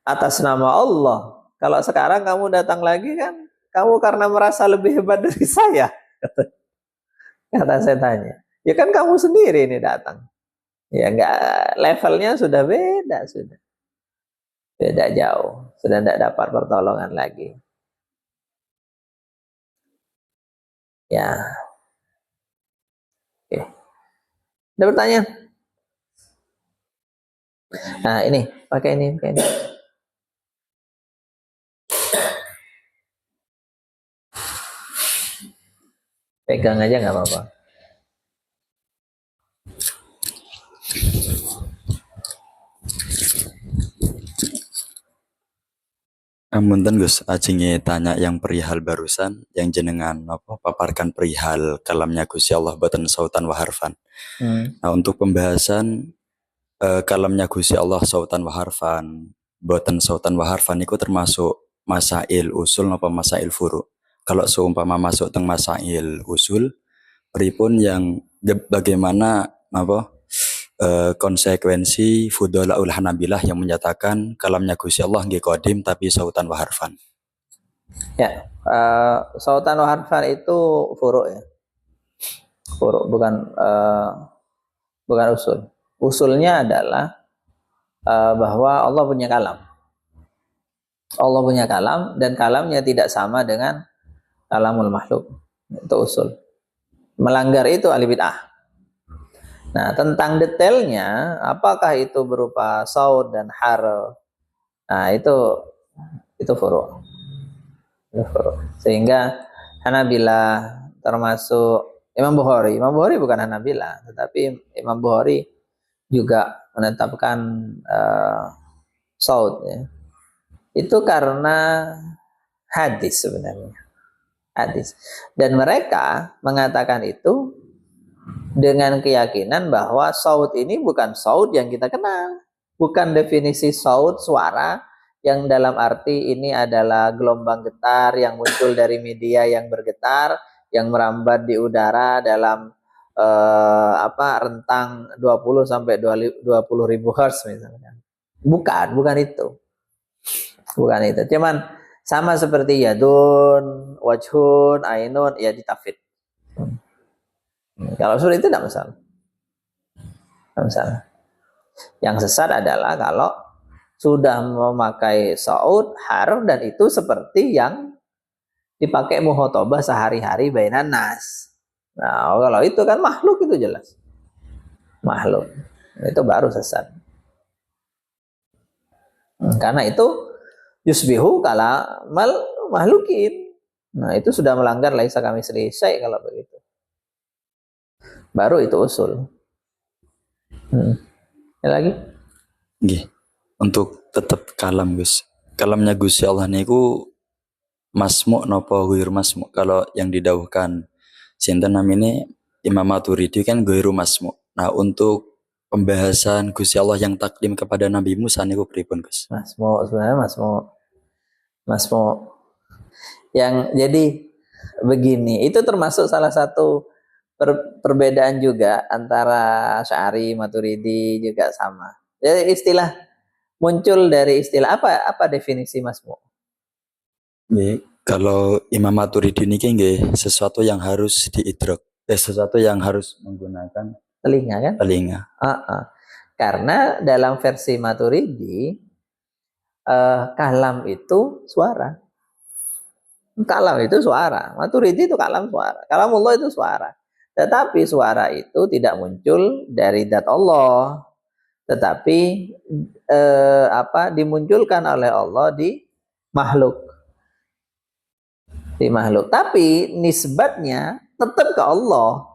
atas nama Allah. Kalau sekarang kamu datang lagi kan, kamu karena merasa lebih hebat dari saya. Kata setannya. Ya kan kamu sendiri ini datang. Ya enggak, levelnya sudah beda sudah. Beda jauh. Sudah tidak dapat pertolongan lagi. Ya. Oke. Ada pertanyaan? Nah ini, pakai ini. Pegang aja nggak apa-apa. Amunten Gus, ajenge tanya yang perihal barusan, yang jenengan apa paparkan perihal kalamnya Gusti Allah boten sautan wa harfan. Nah untuk pembahasan kalamnya Gusti Allah sautan wa harfan, boten sautan wa harfan itu termasuk masail usul apa masail furu. Kalau seumpama masuk teng masail usul, pripun yang bagaimana apa konsekuensi Fudolaul Hanabilah yang menyatakan kalamnya Gusti Allah nggih qadim tapi sautan wa harfan. Ya, sautan wa harfan itu furu ya. Furu bukan usul. Usulnya adalah bahwa Allah punya kalam. Allah punya kalam dan kalamnya tidak sama dengan kalamul makhluk. Itu usul. Melanggar itu ahli bid'ah. Nah, tentang detailnya, apakah itu berupa saud dan harf? Nah, itu furu'. Sehingga Hanabilah termasuk Imam Bukhari. Imam Bukhari bukan Hanabilah, tetapi Imam Bukhari juga menetapkan saud ya. Itu karena hadis sebenarnya. Hadis. Dan mereka mengatakan itu dengan keyakinan bahwa saud ini bukan saud yang kita kenal. Bukan definisi saud suara yang dalam arti ini adalah gelombang getar yang muncul dari media yang bergetar, yang merambat di udara dalam rentang 20 sampai 20 ribu hertz misalnya. Bukan itu. Bukan itu. Cuman sama seperti yadun, wajhun, ainun, ya ditafid. Kalau sulit itu tidak masalah. Tidak masalah. Yang sesat adalah kalau sudah memakai saud, harf, dan itu seperti yang dipakai muhotobah sehari-hari bainan nas. Nah, kalau itu kan makhluk itu jelas. Makhluk. Itu baru sesat. Karena itu yusbihu kala mahlukin. Nah, itu sudah melanggar laisa kamitslihi syai' kalau begitu. Baru itu usul. Ya lagi? Nggih. untuk tetap kalam Gus. Kalamnya Gusti Allah niku masmu napa ghair masmu. Kalau yang didawuhkan sinten namine Imam Maturidi kan ghairu masmu. Nah, untuk pembahasan Gusti Allah yang takdim kepada Nabi Musa niku pripun Gus? Masmu sebenarnya masmu yang jadi begini, itu termasuk salah satu perbedaan juga antara Asy'ari, Maturidi juga sama. Jadi istilah muncul dari istilah apa definisi masmu? Nggih, kalau Imam Maturidi niki nggih sesuatu yang harus diidrok, sesuatu yang harus menggunakan Telinga kan? telinga. Karena dalam versi Maturidi kalam itu suara. Kalam itu suara. Maturidi itu kalam suara. Kalamullah itu suara. Tetapi suara itu tidak muncul dari zat Allah, tetapi dimunculkan oleh Allah di makhluk. Di makhluk. Tapi nisbatnya tetap ke Allah.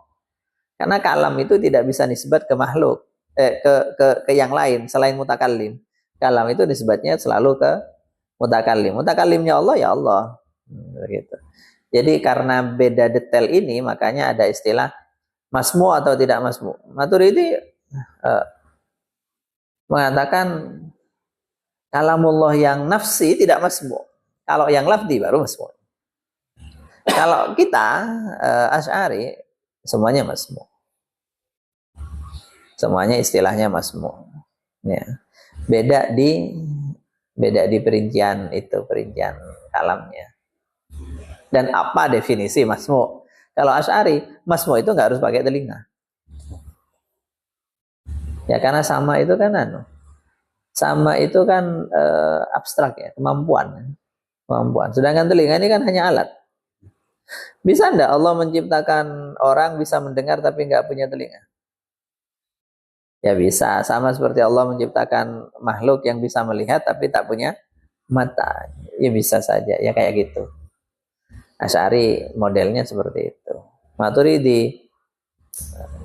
Karena kalam itu tidak bisa nisbat ke makhluk, ke yang lain selain mutakallim. Kalam itu nisbatnya selalu ke mutakallim. Mutakallimnya Allah ya Allah. Begitu. Jadi karena beda detail ini makanya ada istilah masmu atau tidak masmu. Maturidi mengatakan kalamullah yang nafsi tidak masmu. Kalau yang lafzi baru masmu. Kalau kita Asy'ari semuanya masmu. Semuanya istilahnya masmu. Ya. Beda di perincian kalamnya. Dan apa definisi masmu? Kalau Asy'ari, masmu itu nggak harus pakai telinga. Ya karena sama itu kan sama itu kan abstrak ya, kemampuan. Sedangkan telinga ini kan hanya alat. Bisa enggak Allah menciptakan orang bisa mendengar tapi nggak punya telinga? Ya bisa, sama seperti Allah menciptakan makhluk yang bisa melihat tapi tak punya mata. Ya bisa saja, ya kayak gitu. Asy'ari modelnya seperti itu. Maturidi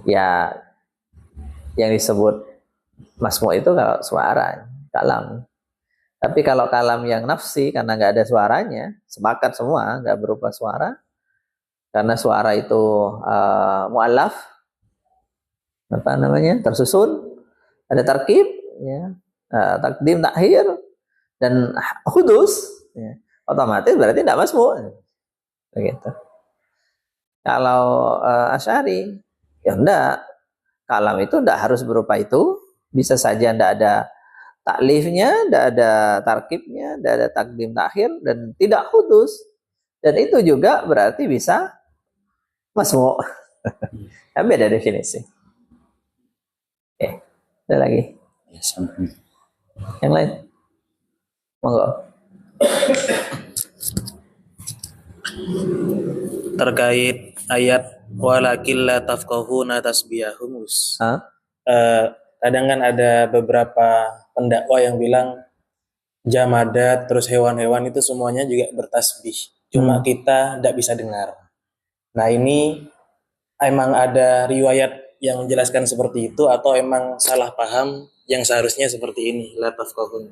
ya yang disebut masmu itu kalau suara, kalam. Tapi kalau kalam yang nafsi karena nggak ada suaranya, sepakat semua nggak berupa suara. Karena suara itu mu'allaf, tersusun, ada tarkib, ya, takdim, takhir, dan hudus, ya. Otomatis berarti tidak masmu. Begitu. Kalau Asy'ari, ya enggak. Kalam itu enggak harus berupa itu. Bisa saja enggak ada taklifnya, enggak ada tarkibnya, enggak ada takdim takhir, dan tidak hudus. Dan itu juga berarti bisa masmu. Kan beda definisi. Oke, ada lagi. Yang lain? Monggo. Terkait ayat walakin la tafqahuna tasbihahum. Kadang kan ada beberapa pendakwa yang bilang jamadat terus hewan-hewan itu semuanya juga bertasbih. Cuma kita tidak bisa dengar. Nah ini emang ada riwayat yang menjelaskan seperti itu atau emang salah paham yang seharusnya seperti ini la tafqahun.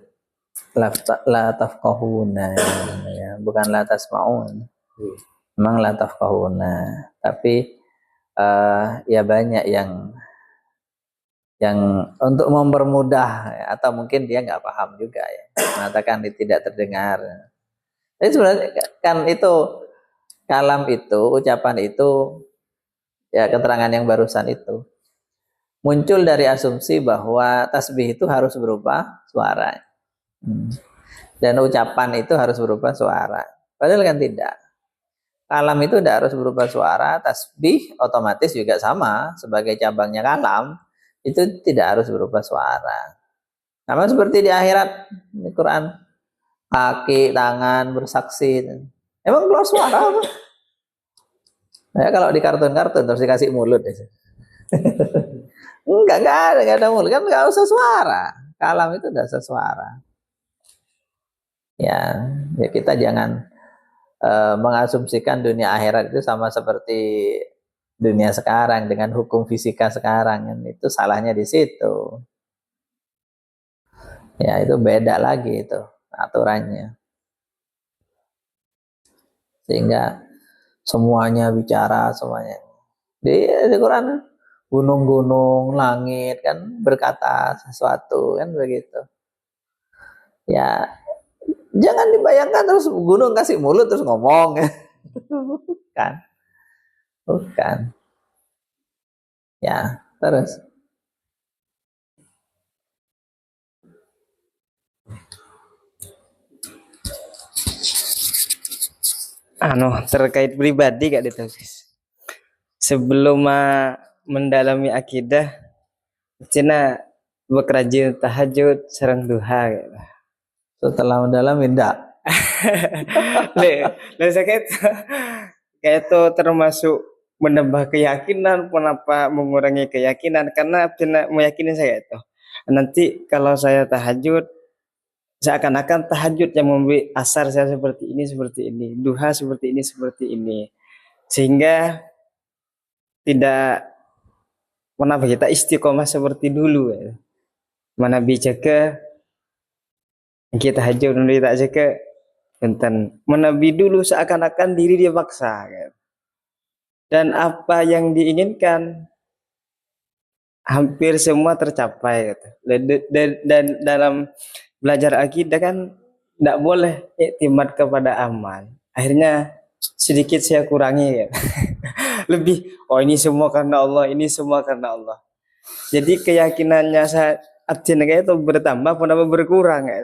La tafqahuna, ya, bukan la tasma'un. Memang la tafqahuna, tapi ya banyak yang untuk mempermudah atau mungkin dia nggak paham juga ya, mengatakan tidak terdengar. Jadi sebenarnya kan itu kalam itu, ucapan itu, ya keterangan yang barusan itu muncul dari asumsi bahwa tasbih itu harus berupa suara. Dan ucapan itu harus berupa suara. Padahal kan tidak. Kalam itu tidak harus berupa suara, tasbih otomatis juga sama sebagai cabangnya kalam, itu tidak harus berupa suara. Sama seperti di akhirat, di Quran, kaki, tangan, bersaksi. Emang keluar suara apa? Ya kalau di kartun-kartun terus dikasih mulut. Enggak ada mulut, kan enggak usah suara. Kalam itu tidak usah suara. Ya kita jangan mengasumsikan dunia akhirat itu sama seperti dunia sekarang dengan hukum fisika sekarang, kan itu salahnya di situ. Ya itu beda lagi itu aturannya. Sehingga semuanya bicara semuanya. Di Quran gunung-gunung, langit kan berkata sesuatu kan begitu. Ya jangan dibayangkan terus gunung kasih mulut terus ngomong ya. Bukan. Bukan. Ya, terus. Terkait pribadi Kak itu, sebelum mendalami akidah cina bekerja tahajud serang duha gitu. Setelah mendalami enggak. Kayak itu termasuk menambah keyakinan, kenapa mengurangi keyakinan, karena cina meyakini saya itu nanti kalau saya tahajud seakan-akan tahajud yang memberi asar saya seperti ini, duha seperti ini, sehingga tidak menambah kita istiqomah seperti dulu ya. Mana bicara kita tahajud dulu tak jaga tentang menabi dulu seakan-akan diri dia paksa kan. Dan apa yang diinginkan hampir semua tercapai gitu. Dan dalam belajar akidah kan tidak boleh iktimat kepada amal. Akhirnya sedikit saya kurangi ya. Lebih ini semua karena Allah, ini semua karena Allah. Jadi keyakinannya saya itu bertambah pun berkurang ya.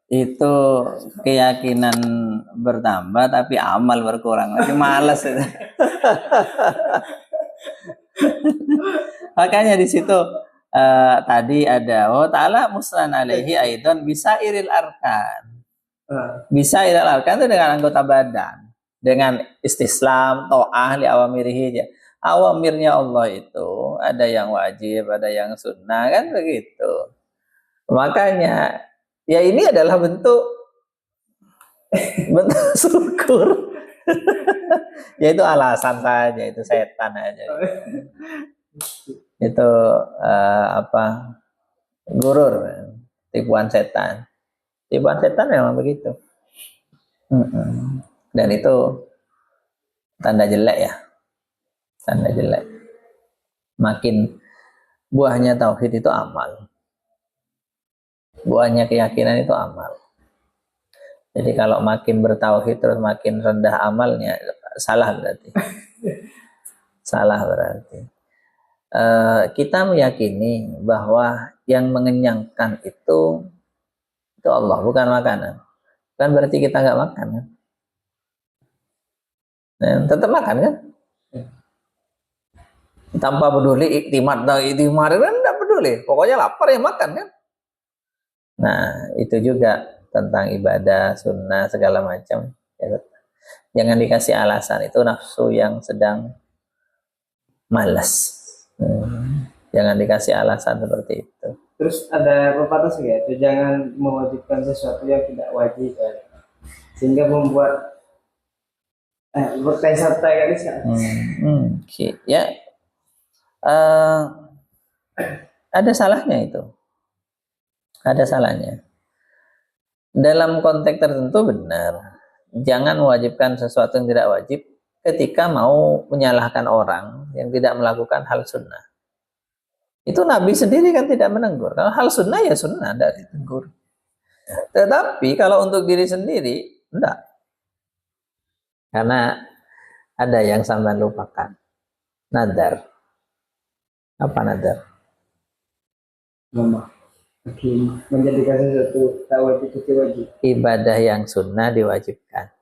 Itu keyakinan bertambah tapi amal berkurang. Lagi malas itu. Makanya di situ tadi ada ta'ala muslan alaihi aidan bisa iril arkan. Bisa iril arkan itu dengan anggota badan, dengan istislam, ta'ah li awamirihi. Awamirnya Allah itu ada yang wajib, ada yang sunnah kan begitu. Makanya ya ini adalah bentuk syukur. Ya itu alasan saja, itu setan aja. Itu gurur, tipuan setan. Tipuan setan memang begitu. Dan itu tanda jelek ya. Tanda jelek. Makin buahnya tauhid itu amal. Buahnya keyakinan itu amal. Jadi kalau makin bertauhid terus makin rendah amalnya, salah berarti. Salah berarti. Kita meyakini bahwa yang mengenyangkan itu Allah, bukan makanan. Bukan berarti kita nggak makan kan? Tetap makan kan? Tanpa peduli iktimat kan enggak peduli. Pokoknya lapar ya makan kan? Nah, itu juga tentang ibadah, sunnah, segala macam. Ya, jangan dikasih alasan, itu nafsu yang sedang malas. Jangan dikasih alasan seperti itu. Terus ada pepatah sih ya, jangan mewajibkan sesuatu yang tidak wajib ya. Sehingga membuat bertanya-tanya kan Okay. Ya, ada salahnya itu. Ada salahnya. Dalam konteks tertentu benar. Jangan mewajibkan sesuatu yang tidak wajib ketika mau menyalahkan orang yang tidak melakukan hal sunnah. Itu Nabi sendiri kan tidak menegur. Kalau hal sunnah ya sunnah, tidak ditegur. Tetapi kalau untuk diri sendiri, enggak. Karena ada yang sampean lupakan. Nadar. Apa nadar? Menjadikan sesuatu tak wajib itu wajib. Ibadah yang sunnah diwajibkan.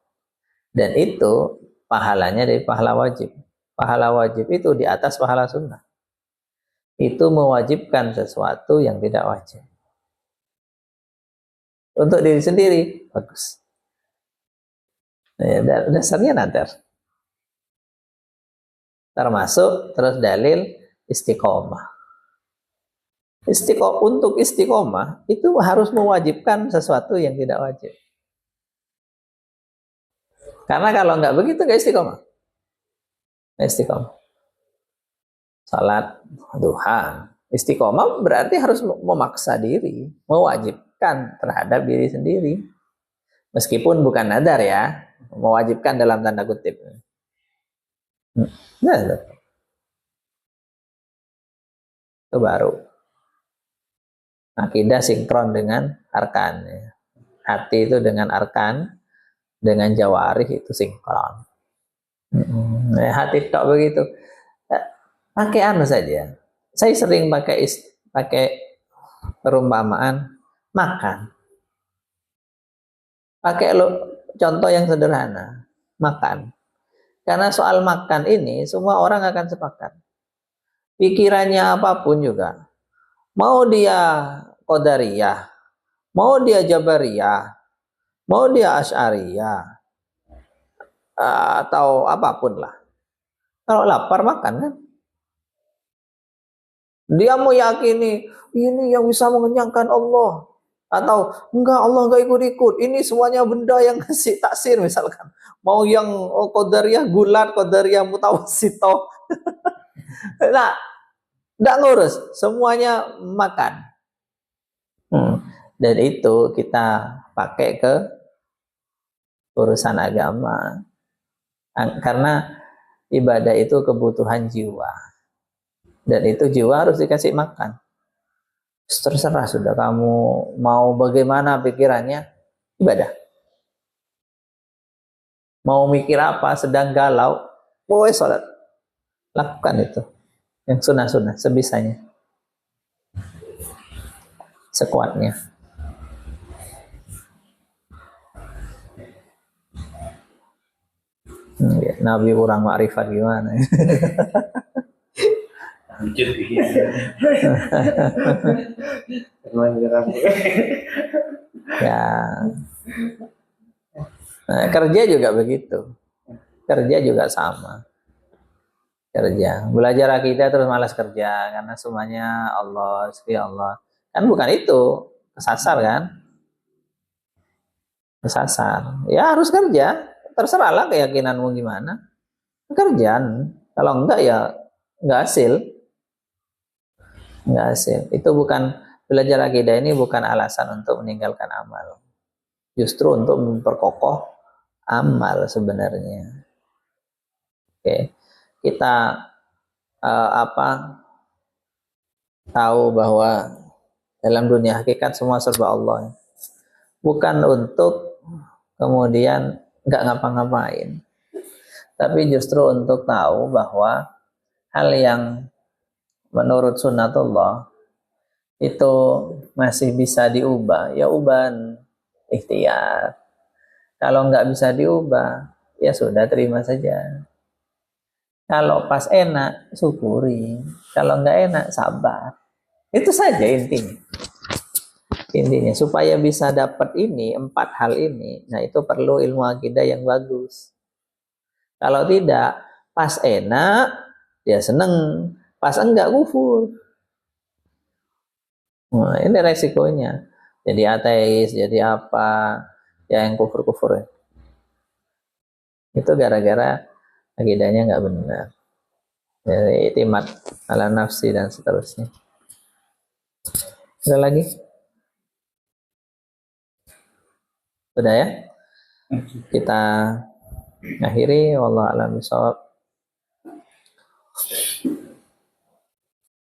Dan itu pahalanya dari pahala wajib. Pahala wajib itu di atas pahala sunnah. Itu mewajibkan sesuatu yang tidak wajib. Untuk diri sendiri, bagus. Ya, dasarnya nadar. Termasuk terus dalil istiqomah. Untuk istiqomah itu harus mewajibkan sesuatu yang tidak wajib. Karena kalau nggak begitu nggak istiqomah. Nggak istiqomah. Salat duha Istiqomah berarti harus memaksa diri, mewajibkan terhadap diri sendiri. Meskipun bukan nadar ya, mewajibkan dalam tanda kutip. Nah, itu baru. Akidah sinkron dengan arkan. Hati itu dengan arkan, dengan jawarih itu sinkron. Hati tok begitu. Pakai anu saja. Saya sering pakai perumpamaan makan. Pakai contoh yang sederhana, makan. Karena soal makan ini semua orang akan sepakat. Pikirannya apapun juga. Mau dia Qadariyah, mau dia Jabariyah, mau dia Asy'ariyah, atau apapun lah. Kalau lapar makan kan. Dia mau yakini ini yang bisa mengenyangkan Allah, atau enggak, Allah enggak ikut-ikut. Ini semuanya benda yang ngasih taksir misalkan. Mau yang Qadariyah gulat, Qadariyah mutawassithah. Nah, enggak ngurus, semuanya makan. Dan itu kita pakai ke urusan agama. Karena ibadah itu kebutuhan jiwa. Dan itu jiwa harus dikasih makan. Terserah sudah kamu mau bagaimana pikirannya, ibadah. Mau mikir apa, sedang galau, boleh sholat. Lakukan itu. Yang sunnah-sunnah, sebisanya. Sekuatnya. Nabi kurang makrifat gimana? Ya. Nah, kerja juga begitu. Kerja juga sama. Kerja. Belajar akidah terus malas kerja karena semuanya Allah, sekali Allah. Kan bukan itu. Kesasar kan? Kesasar. Ya harus kerja. Terserahlah keyakinanmu gimana. Kerjaan. Kalau enggak ya enggak hasil. Enggak hasil. Itu bukan, belajar akidah ini bukan alasan untuk meninggalkan amal. Justru untuk memperkokoh amal sebenarnya. Oke. Kita tahu bahwa dalam dunia hakikat semua serba Allah. Bukan untuk kemudian enggak ngapa-ngapain. Tapi justru untuk tahu bahwa hal yang menurut sunnatullah itu masih bisa diubah, ya ubah ikhtiar. Kalau nggak bisa diubah, ya sudah terima saja. Kalau pas enak, syukuri. Kalau nggak enak, sabar. Itu saja intinya. Intinya supaya bisa dapat ini, 4 hal ini, nah itu perlu ilmu akidah yang bagus. Kalau tidak, pas enak, dia seneng. Pas enggak, kufur. Nah, ini resikonya. Jadi ateis, jadi apa, ya yang kufur-kufur. Itu gara-gara akidahnya nggak benar. Jadi itimat ala nafsi dan seterusnya. Ada lagi? Sudah ya? Kita akhiri. Wallahu a'lam bishawab.